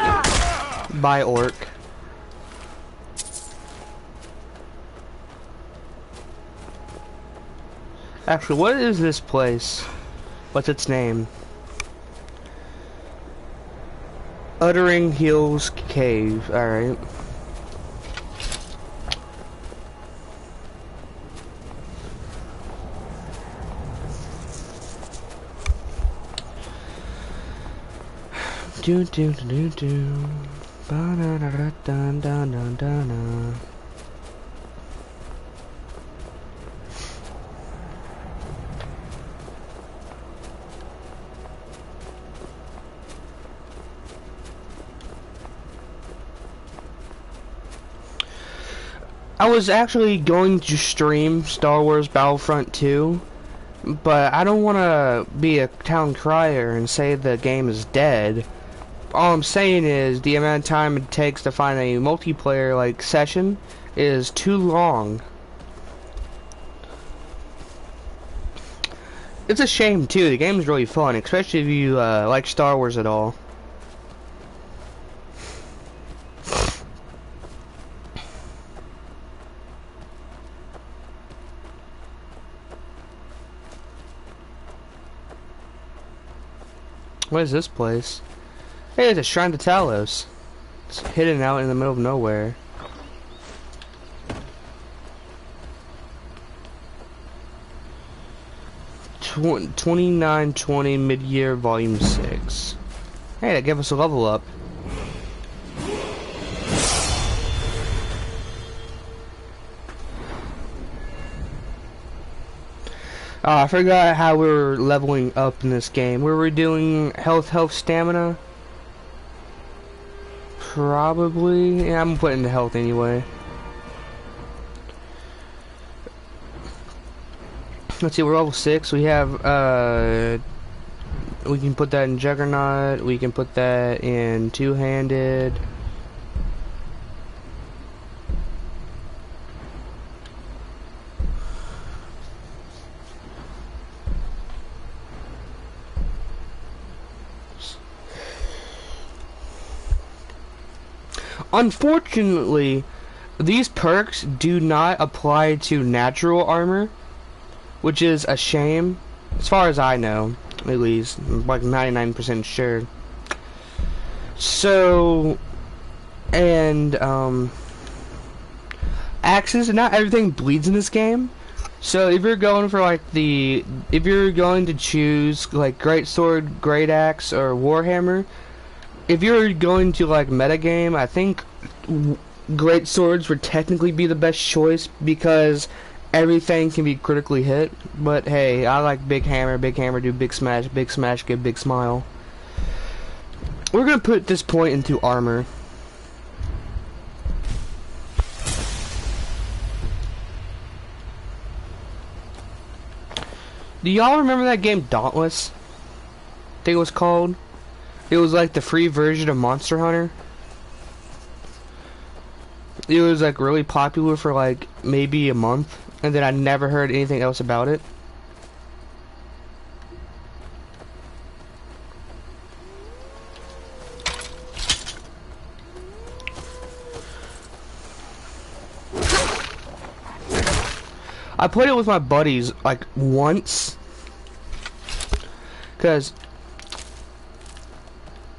Bye, orc. Actually, what is this place? What's its name? Uttering Hills Cave. Alright. Do do do do do. Ba da da da da da da da. I was actually going to stream Star Wars Battlefront 2, but I don't want to be a town crier and say the game is dead. All I'm saying is the amount of time it takes to find a multiplayer like session is too long. It's a shame too. The game is really fun, especially if you like Star Wars at all. What is this place? Hey, it's a shrine to Talos. It's hidden out in the middle of nowhere. Tw 2920 mid-year volume 6. Hey, that gave us a level up. I forgot how we were leveling up in this game. We were doing health, stamina. Probably. Yeah, I'm putting the health anyway. Let's see, we're level 6. We have, we can put that in Juggernaut. We can put that in Two-Handed. Unfortunately, these perks do not apply to natural armor, which is a shame, as far as I know, at least. I'm like 99% sure. So, and, axes, not everything bleeds in this game. So if you're going for like if you're going to choose like Great Sword, Great Axe, or Warhammer, if you're going to like metagame, I think Great Swords would technically be the best choice because everything can be critically hit. But hey, I like Big Hammer do big smash give big smile. We're gonna put this point into armor. Do y'all remember that game Dauntless? I think it was called. It was like the free version of Monster Hunter. It was like really popular for like maybe a month, and then I never heard anything else about it. I played it with my buddies like once, cause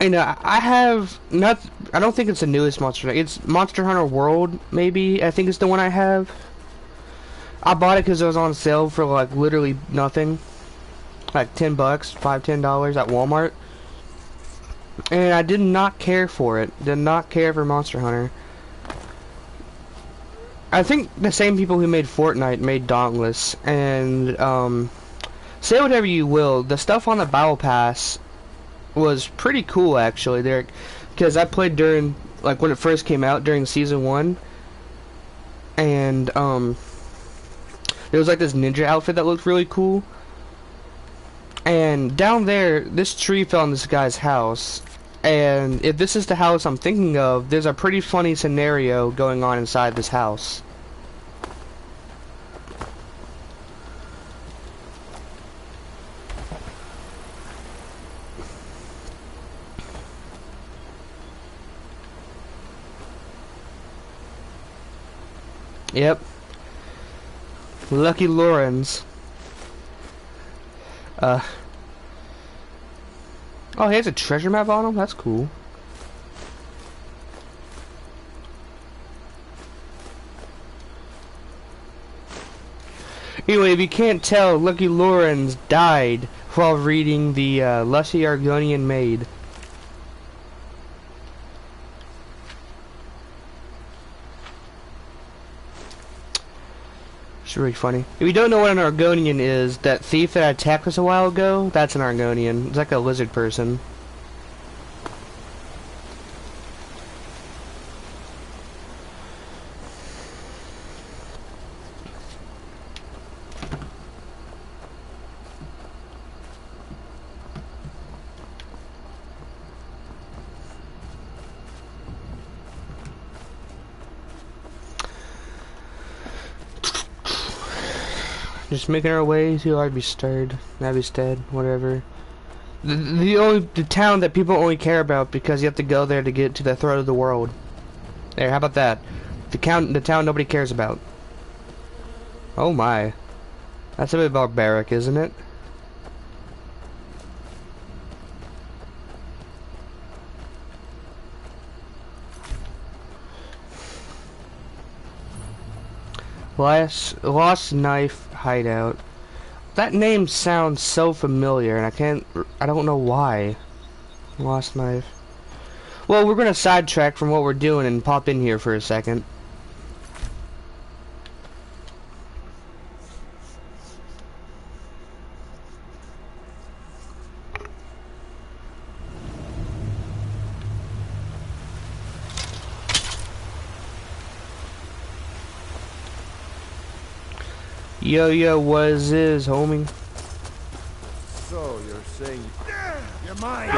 you know I have not. I don't think it's the newest Monster Hunter. It's Monster Hunter World, maybe. I think it's the one I have. I bought it because it was on sale for like literally nothing, like $10, $10 at Walmart, and I did not care for it. Did not care for Monster Hunter. I think the same people who made Fortnite made Dauntless, and say whatever you will, the stuff on the Battle Pass was pretty cool actually there, because I played during like when it first came out during season 1, and there was like this ninja outfit that looked really cool, and down there this tree fell on this guy's house, and if this is the house I'm thinking of, there's a pretty funny scenario going on inside this house. Yep. Lucky Lawrence. Oh, he has a treasure map on him? That's cool. Anyway, if you can't tell, Lucky Lawrence died while reading the Lusty Argonian Maid. It's really funny. If you don't know what an Argonian is, that thief that attacked us a while ago, that's an Argonian. It's like a lizard person. Just making our way to Navistad, whatever. The town that people only care about because you have to go there to get to the throat of the world. There, how about that? The town nobody cares about. Oh my. That's a bit barbaric, isn't it? Lost Knife Hideout. That name sounds so familiar, and I don't know why. Lost Knife. Well, we're gonna sidetrack from what we're doing and pop in here for a second. Yo, what is, homie?
So, you're saying... You're mine!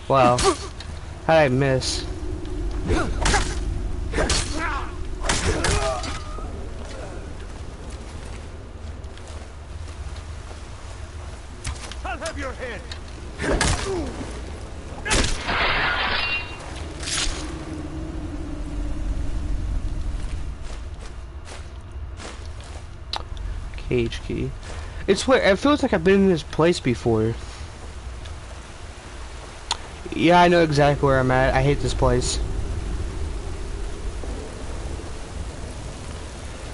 Wow. How'd I miss?
I'll have your head!
Cage key. It's weird. It feels like I've been in this place before. Yeah, I know exactly where I'm at. I hate this place.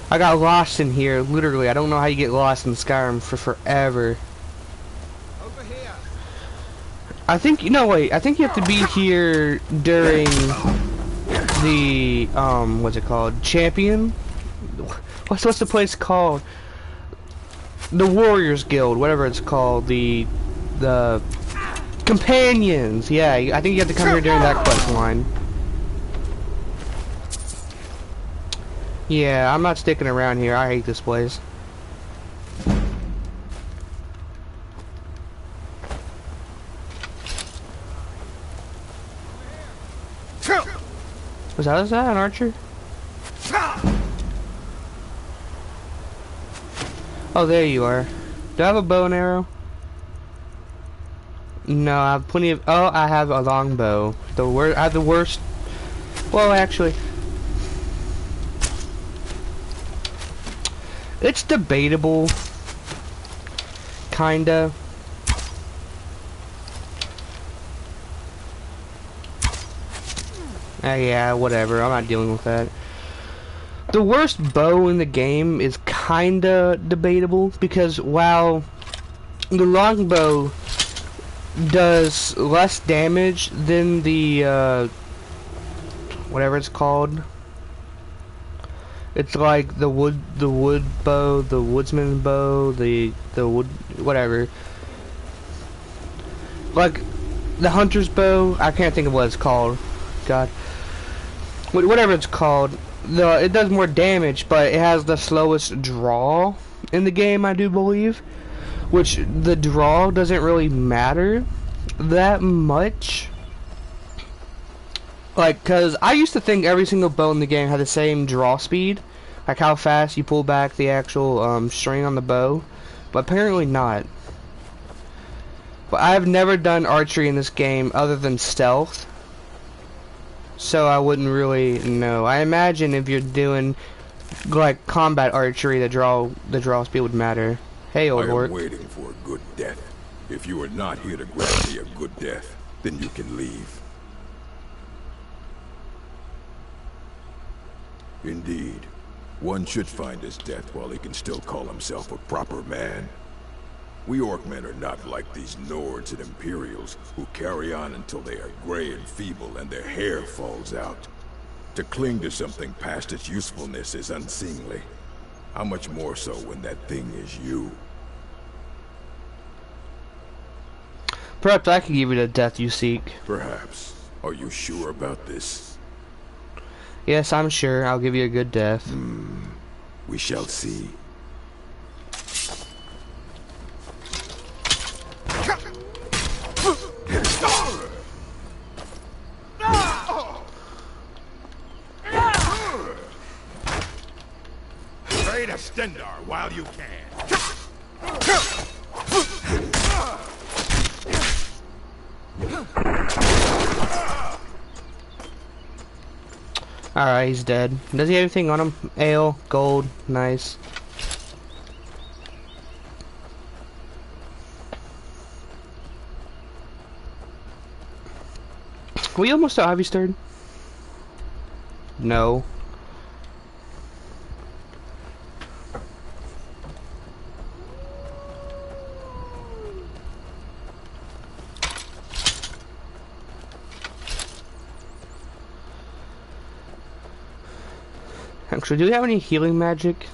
I got lost in here, literally. I don't know how you get lost in Skyrim for forever.
Over here.
I think, wait. I think you have to be here during the, what's it called? Champion? What's the place called? The Warriors Guild, whatever it's called, the Companions, yeah, I think you have to come here during that quest line. Yeah, I'm not sticking around here, I hate this place. Was that an archer? Oh, there you are. Do I have a bow and arrow? No, I have plenty of... Oh, I have a longbow. I have the worst... Well, actually... It's debatable. Kinda. Yeah, whatever. I'm not dealing with that. The worst bow in the game is kinda debatable because while the longbow does less damage than the whatever it's called, it's like the wood bow, the woodsman bow, the wood whatever, like the hunter's bow. I can't think of what it's called. God, whatever it's called. It does more damage, but it has the slowest draw in the game, I do believe. Which, the draw doesn't really matter that much. Like, cause I used to think every single bow in the game had the same draw speed. Like how fast you pull back the actual string on the bow. But apparently not. But I've never done archery in this game other than stealth. So I wouldn't really know. I imagine if you're doing like combat archery, the draw speed would matter. Hey, old orc.
I am waiting for a good death. If you are not here to grant me a good death, then you can leave. Indeed, one should find his death while he can still call himself a proper man. We Orcmen are not like these Nords and Imperials who carry on until they are gray and feeble and their hair falls out. To cling to something past its usefulness is unseemly. How much more so when that thing is you?
Perhaps I can give you the death you seek.
Perhaps. Are you sure about this?
Yes, I'm sure. I'll give you a good death.
We shall see.
Traitor!
a Stendar while you can.
Alright, he's dead. Does he have anything on him? Ale, gold, nice. We almost at Ivy Stirred? No. Actually, do we have any healing magic?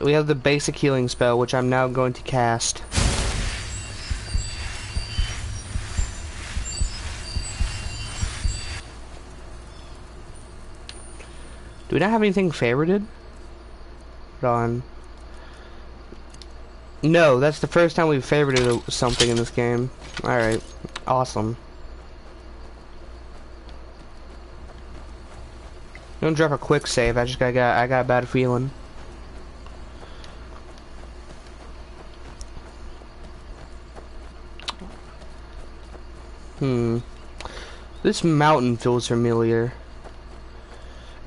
We have the basic healing spell, which I'm now going to cast. Do we not have anything favorited? Hold on. No, that's the first time we've favorited something in this game. Alright, awesome. Don't drop a quick save, I got a bad feeling. This mountain feels familiar.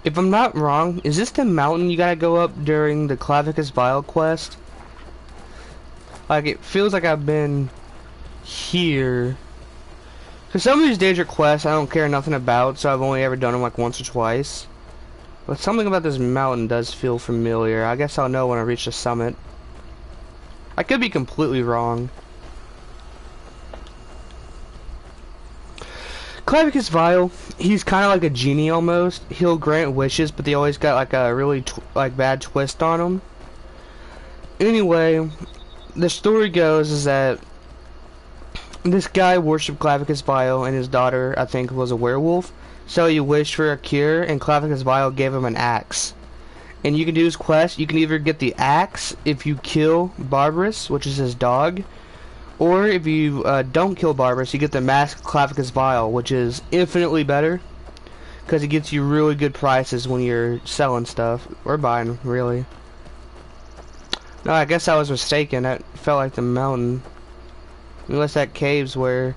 If I'm not wrong, is this the mountain you gotta go up during the Clavicus Vial quest? Like, it feels like I've been here. Cause some of these danger quests I don't care nothing about, so I've only ever done them like once or twice. But something about this mountain does feel familiar. I guess I'll know when I reach the summit. I could be completely wrong. Clavicus Vial, he's kind of like a genie almost. He'll grant wishes, but they always got like a really bad twist on them. Anyway, the story goes is that this guy worshipped Clavicus Vial, and his daughter, I think, was a werewolf. So he wished for a cure, and Clavicus Vial gave him an axe. And you can do his quest. You can either get the axe if you kill Barbarous, which is his dog, or if you don't kill Barbarous, you get the Mask Clavicus Vial, which is infinitely better, because it gets you really good prices when you're selling stuff, or buying, really. No, I guess I was mistaken. That felt like the mountain. Unless that cave's where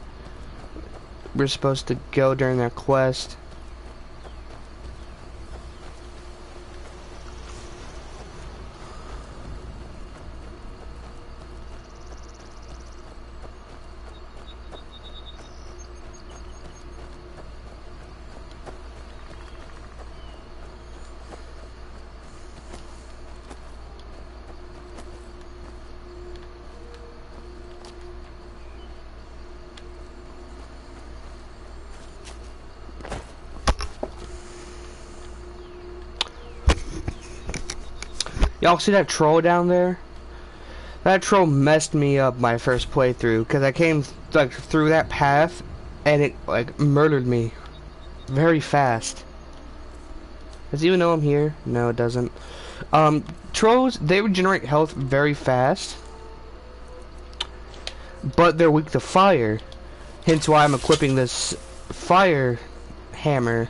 we're supposed to go during that quest. Y'all see that troll down there? That troll messed me up my first playthrough, because I came like through that path and it like murdered me very fast. Does it even know I'm here? No, it doesn't. Trolls, they regenerate health very fast, but they're weak to fire. Hence why I'm equipping this fire hammer.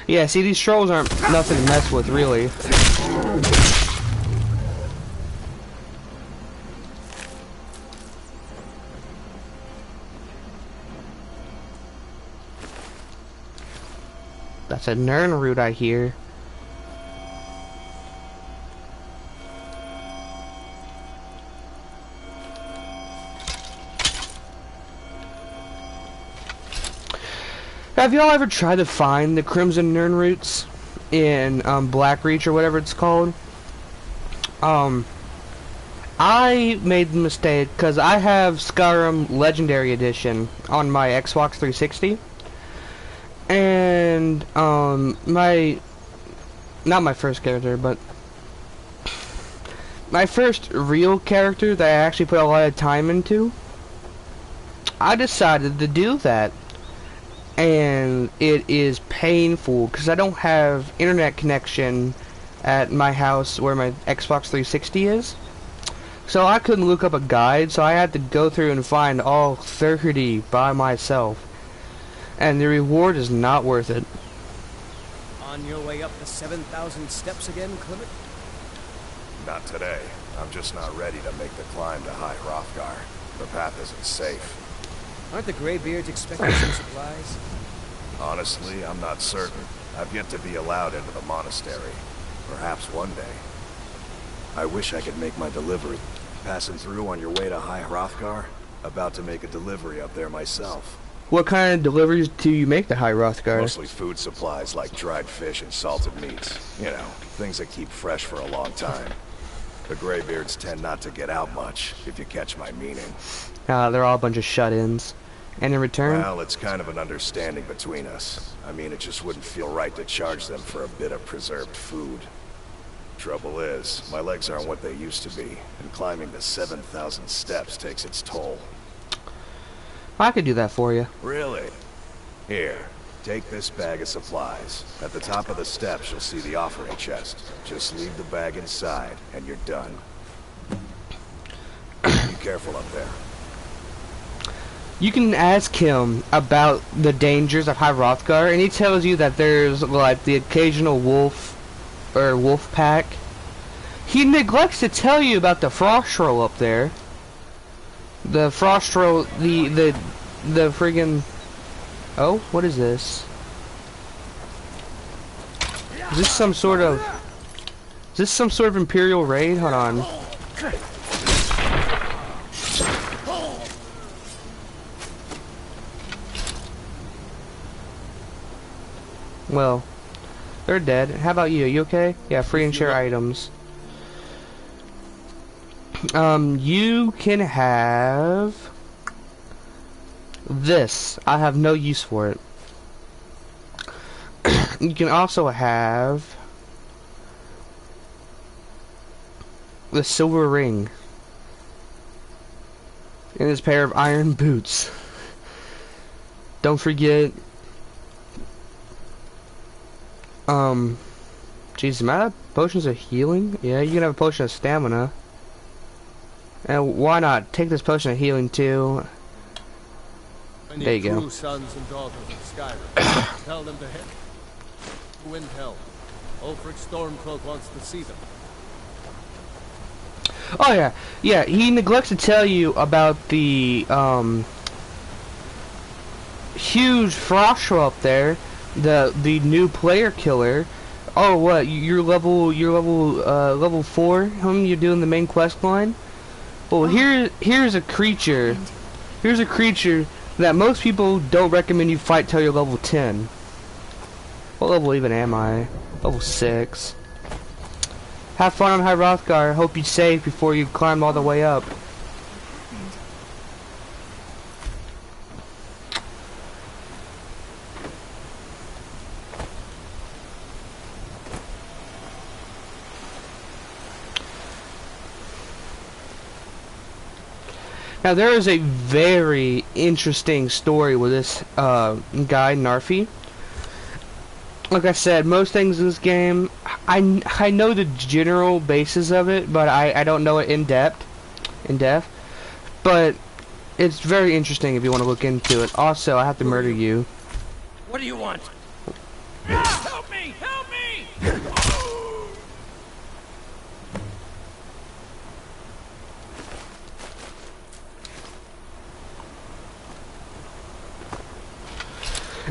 Yeah, see, these trolls aren't nothing to mess with, really. That's a Nern root I hear. Have y'all ever tried to find the Crimson Nern roots in Blackreach or whatever it's called? I made the mistake because I have Skyrim Legendary Edition on my Xbox 360, and not my first character, but my first real character that I actually put a lot of time into, I decided to do that. And it is painful because I don't have internet connection at my house where my Xbox 360 is. So I couldn't look up a guide, so I had to go through and find all 30 by myself. And the reward is not worth it.
On your way up the 7,000 steps again, Clement?
Not today. I'm just not ready to make the climb to High Hrothgar. The path isn't safe.
Aren't the Greybeards expecting some supplies?
Honestly, I'm not certain. I've yet to be allowed into the monastery. Perhaps one day. I wish I could make my delivery. Passing through on your way to High Hrothgar? About to make a delivery up there myself.
What kind of deliveries do you make to High Hrothgar?
Mostly food supplies like dried fish and salted meats. You know, things that keep fresh for a long time. The Greybeards tend not to get out much, if you catch my meaning.
They're all a bunch of shut-ins. And in return?
Well, it's kind of an understanding between us. I mean, it just wouldn't feel right to charge them for a bit of preserved food. Trouble is, my legs aren't what they used to be, and climbing the 7,000 steps takes its toll.
I could do that for you.
Really? Here, take this bag of supplies. At the top of the steps, you'll see the offering chest. Just leave the bag inside, and you're done. Be careful up there.
You can ask him about the dangers of High Hrothgar, and he tells you that there's, like, the occasional wolf, or wolf pack. He neglects to tell you about the frost roll up there. The frost roll, the friggin... Oh, what is this? Is this some sort of... Is this some sort of Imperial raid? Hold on. Well, they're dead. How about you? You okay? Yeah, free and share items. You can have this. I have no use for it. You can also have the silver ring and this pair of iron boots. Don't forget. Jeez, am I out of potions of healing? Yeah, you can have a potion of stamina. And why not? Take this potion of healing too. There you go.
True sons and daughters of Skyrim. Tell them to head to Windhelm. Ulfric Stormcloak wants to see them.
Oh yeah, yeah. He neglects to tell you about the huge frost roll up there. The new player killer. Oh, what? You're level 4. You're doing the main quest line. Well, here's a creature. Here's a creature that most people don't recommend you fight till you're level 10. What level even am I? Level 6. Have fun on High Hrothgar. Hope you save before you climb all the way up. Now there is a very interesting story with this guy Narfi. Like I said, most things in this game, I know the general basis of it, but I don't know it in depth. But it's very interesting if you want to look into it. Also, I have to murder you.
What do you want? Help me! Help me!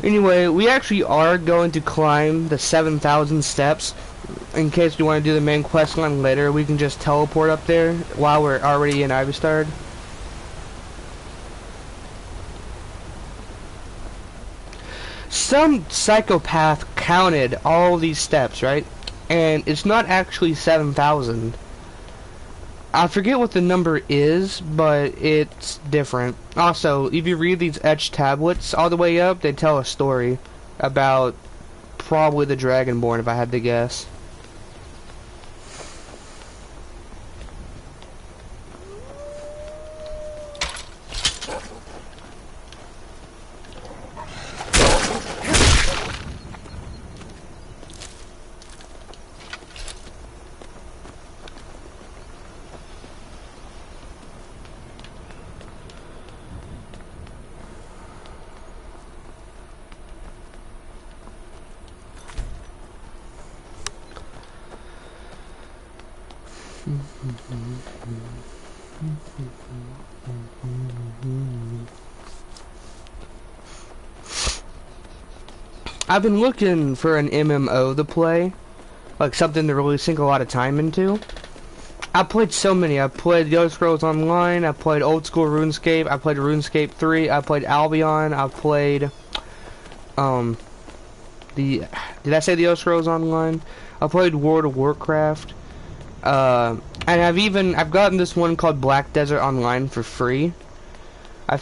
Anyway, we actually are going to climb the 7,000 steps. In case you want to do the main quest line later, we can just teleport up there while we're already in Ivystad. Some psychopath counted all these steps, right? And it's not actually 7,000. I forget what the number is, but it's different. Also, if you read these etched tablets all the way up, they tell a story about probably the Dragonborn, if I had to guess. I've been looking for an MMO to play, like something to really sink a lot of time into. I've played so many. I've played The Elder Scrolls Online, I've played old school RuneScape, I played RuneScape 3, I played Albion, I've played, did I say The Elder Scrolls Online? I played World of Warcraft, and I've gotten this one called Black Desert Online for free. I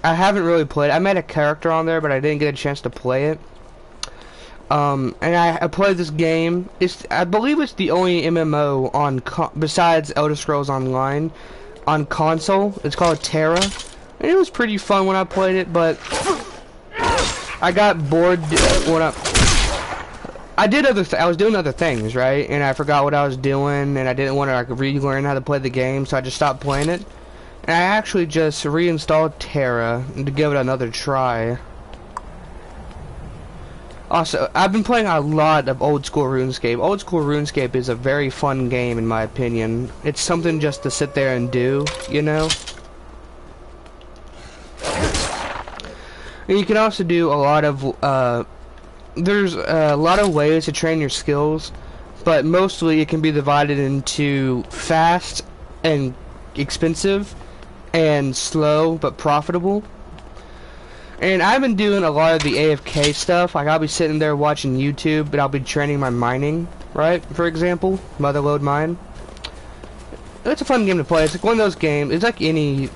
haven't really played. I made a character on there, but I didn't get a chance to play it. And I played this game. I believe it's the only MMO on besides Elder Scrolls Online on console. It's called Terra, and it was pretty fun when I played it. But I got bored when I was doing other things, right? And I forgot what I was doing, and I didn't want to like relearn how to play the game, so I just stopped playing it. And I actually just reinstalled Terra to give it another try. Also, I've been playing a lot of old school RuneScape. Old school RuneScape is a very fun game in my opinion. It's something just to sit there and do, you know? And you can also do a lot of, there's a lot of ways to train your skills, but mostly it can be divided into fast and expensive and slow but profitable. And I've been doing a lot of the AFK stuff. Like I'll be sitting there watching YouTube, but I'll be training my mining, right? For example, Motherload Mine. It's a fun game to play. It's like one of those games. It's like any,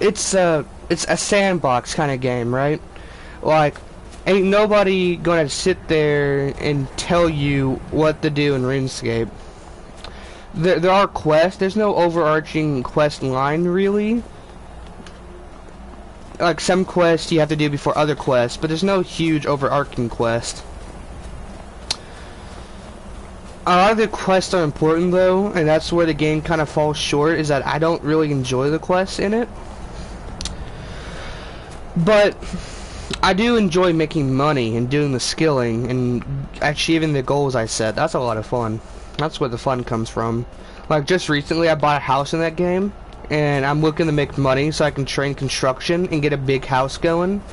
it's a sandbox kind of game, right? Like, ain't nobody gonna sit there and tell you what to do in RuneScape. There are quests. There's no overarching quest line, really. Like, some quests you have to do before other quests, but there's no huge overarching quest. A lot of the quests are important, though, and that's where the game kind of falls short, is that I don't really enjoy the quests in it. But I do enjoy making money and doing the skilling and achieving the goals I set. That's a lot of fun. That's where the fun comes from. Like, just recently I bought a house in that game, and I'm looking to make money so I can train construction and get a big house going.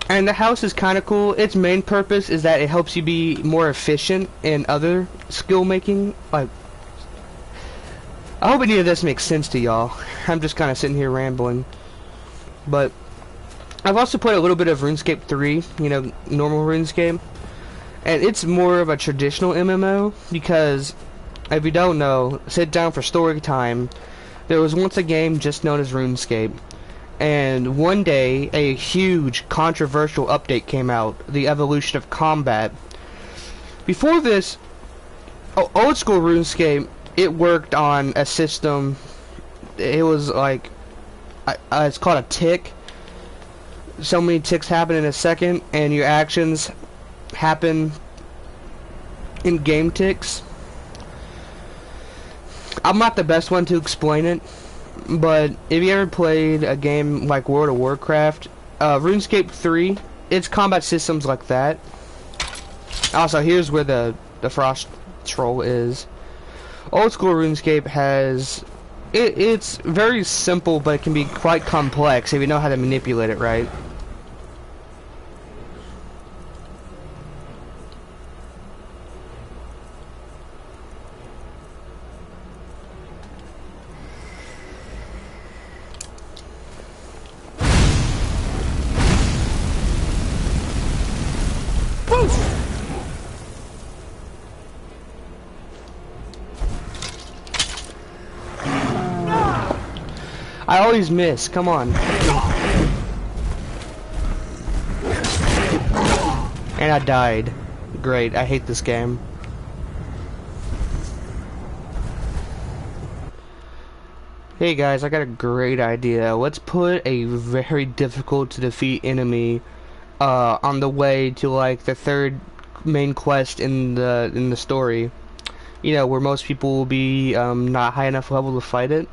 And the house is kind of cool. Its main purpose is that it helps you be more efficient in other skill making. Like, I hope any of this makes sense to y'all. I'm just kind of sitting here rambling. But I've also played a little bit of RuneScape 3, you know, normal RuneScape. And it's more of a traditional MMO because, if you don't know, sit down for story time. There was once a game just known as RuneScape, and one day a huge controversial update came out, the evolution of combat. Before this, old school RuneScape, it worked on a system, it was like, it's called a tick. So many ticks happen in a second, and your actions happen in game ticks. I'm not the best one to explain it, but if you ever played a game like World of Warcraft, RuneScape 3, its combat systems like that. Also, here's where the Frost Troll is. Old school RuneScape has... It's very simple, but it can be quite complex if you know how to manipulate it right. I always miss, come on. And I died. Great, I hate this game. Hey guys, I got a great idea. Let's put a very difficult to defeat enemy on the way to like the third main quest in the story. You know, where most people will be not high enough level to fight it.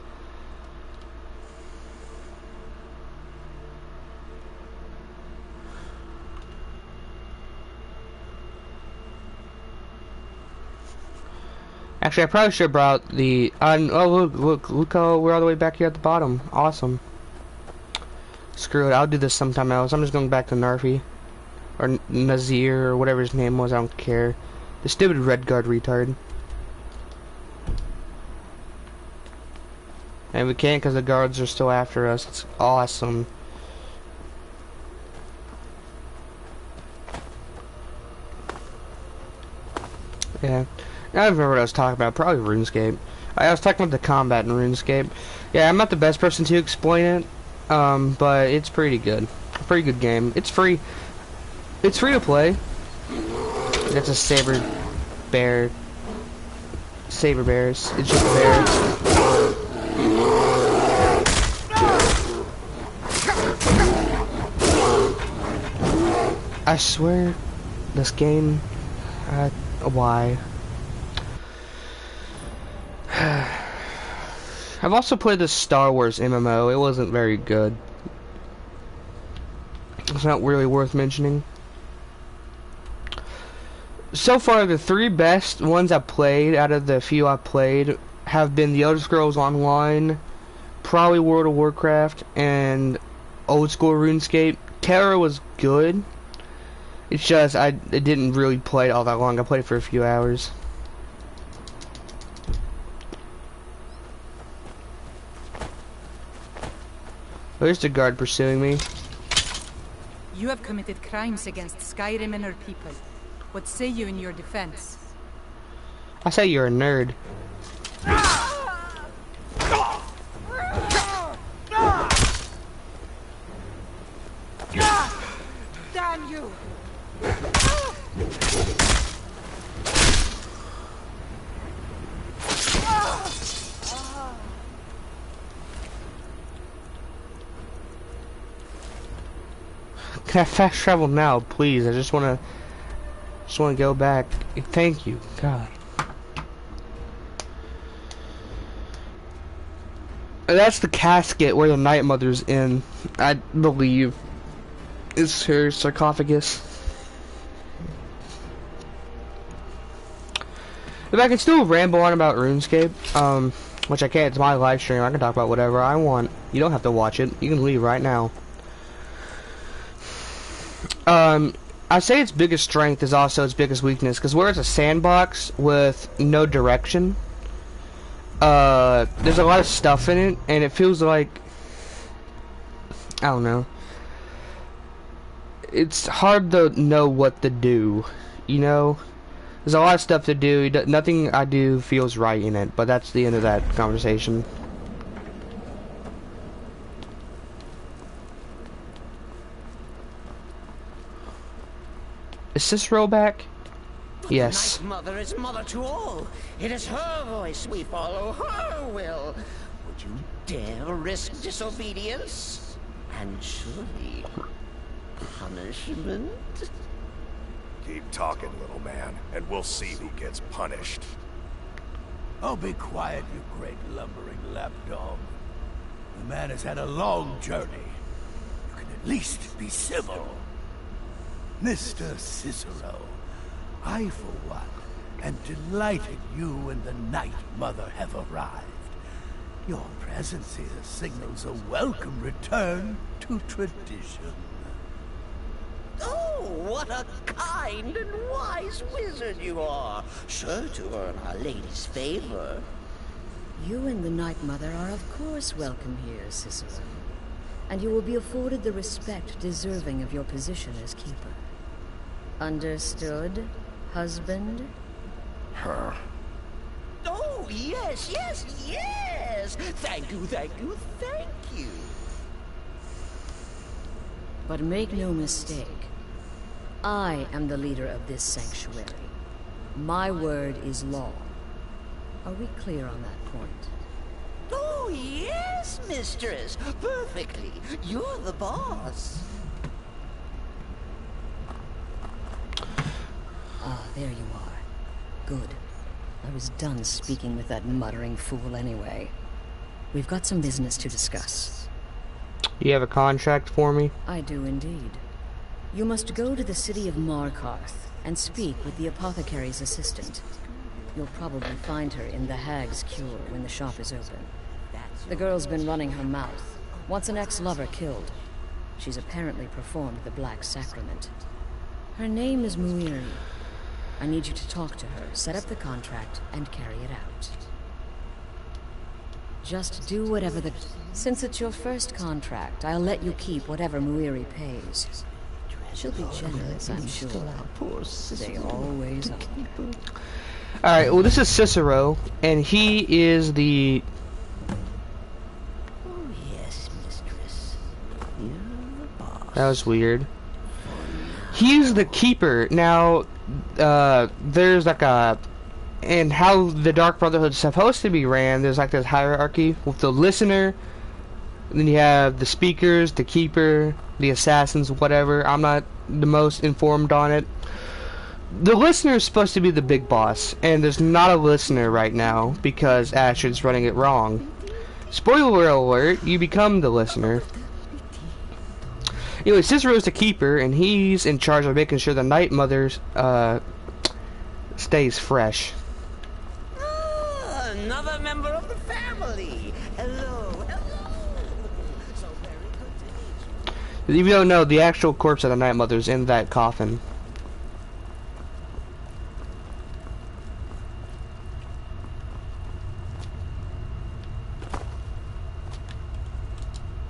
Actually, I probably should have brought the... oh, look how we're all the way back here at the bottom. Awesome. Screw it, I'll do this sometime else. I'm just going back to Narfi. Or Nazir, or whatever his name was, I don't care. The stupid red guard retard. And we can't because the guards are still after us. It's awesome. Yeah. I don't remember what I was talking about. Probably RuneScape. I was talking about the combat in RuneScape. Yeah, I'm not the best person to explain it. But it's pretty good. A pretty good game. It's free. It's free to play. That's a saber bear. Saber bears. It's just a bear. I swear, this game, why? I've also played the Star Wars MMO. It wasn't very good. It's not really worth mentioning. So far, the 3 best ones I've played out of the few I've played have been The Elder Scrolls Online, probably World of Warcraft, and old school RuneScape. Terra was good. It's just I didn't really play it all that long. I played it for a few hours. There's the guard pursuing me.
You have committed crimes against Skyrim and her people. What say you in your defense?
I say you're a nerd.
Damn you!
Can I fast travel now, please? I just wanna go back. Thank you, God. That's the casket where the Night Mother's in, I believe. It's her sarcophagus. If I can still ramble on about RuneScape, which I can't, it's my live stream, I can talk about whatever I want. You don't have to watch it, you can leave right now. I say its biggest strength is also its biggest weakness, because where it's a sandbox with no direction, there's a lot of stuff in it, and it feels like, I don't know, it's hard to know what to do, you know? There's a lot of stuff to do, nothing I do feels right in it, but that's the end of that conversation. Is Cicero back?
But
yes.
The Night Mother is mother to all. It is her voice we follow, her will. Would you dare risk disobedience? And surely punishment?
Keep talking, little man, and we'll see who gets punished.
Oh, be quiet, you great lumbering lapdog. The man has had a long journey. You can at least be civil. Mr. Cicero, I, for one, am delighted you and the Night Mother have arrived. Your presence here signals a welcome return to tradition.
Oh, what a kind and wise wizard you are, sure to earn Our Lady's favor.
You and the Night Mother are of course welcome here, Cicero. And you will be afforded the respect deserving of your position as keeper. Understood, husband?
Huh?
Oh, yes, yes, yes! Thank you, thank you, thank you!
But make no mistake, I am the leader of this sanctuary. My word is law. Are we clear on that point?
Oh, yes, mistress! Perfectly! You're the boss!
Ah, there you are. Good. I was done speaking with that muttering fool anyway. We've got some business to discuss.
You have a contract for me?
I do indeed. You must go to the city of Markarth and speak with the apothecary's assistant. You'll probably find her in the Hag's Cure when the shop is open. The girl's been running her mouth. Wants an ex-lover killed. She's apparently performed the Black Sacrament. Her name is Muiri. I need you to talk to her, set up the contract, and carry it out. Just do whatever the... Since it's your first contract, I'll let you keep whatever Muiri pays. She'll be generous, I'm sure. They always are.
Alright, well this is Cicero, and he is the...
Oh yes, mistress. You're the boss.
That was weird. He's the keeper. Now, there's like a... And how the Dark Brotherhood's supposed to be ran, there's like this hierarchy with the listener, and then you have the speakers, the keeper, the assassins, whatever. I'm not the most informed on it. The listener is supposed to be the big boss, and there's not a listener right now because Astrid's running it wrong. Spoiler alert, you become the listener. Anyway, Cicero's the keeper, and he's in charge of making sure the Night Mother stays fresh.
Another member of the family. Hello, hello. So very good to meet you.
If you don't know, the actual corpse of the Night Mother's in that coffin.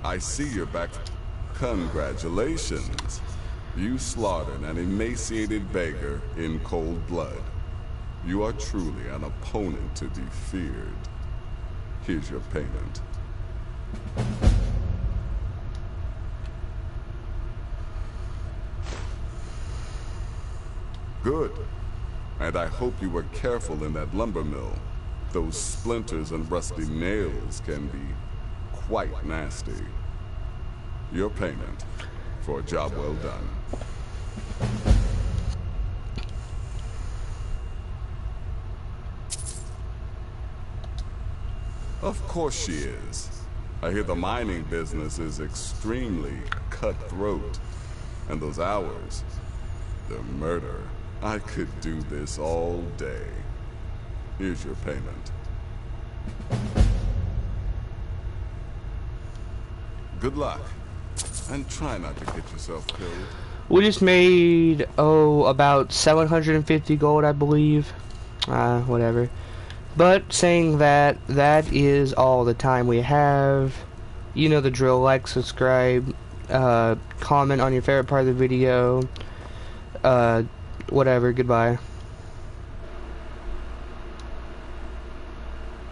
I see you're back. Congratulations. You slaughtered an emaciated beggar in cold blood. You are truly an opponent to be feared. Here's your payment. Good. And I hope you were careful in that lumber mill. Those splinters and rusty nails can be quite nasty. Your payment for a job well done. Of course she is. I hear the mining business is extremely cutthroat. And those hours, the murder. I could do this all day. Here's your payment. Good luck. And try not to get yourself killed.
We just made, about 750 gold, I believe. Whatever. But saying that, that is all the time we have. You know the drill. Like, subscribe, comment on your favorite part of the video. Whatever. Goodbye.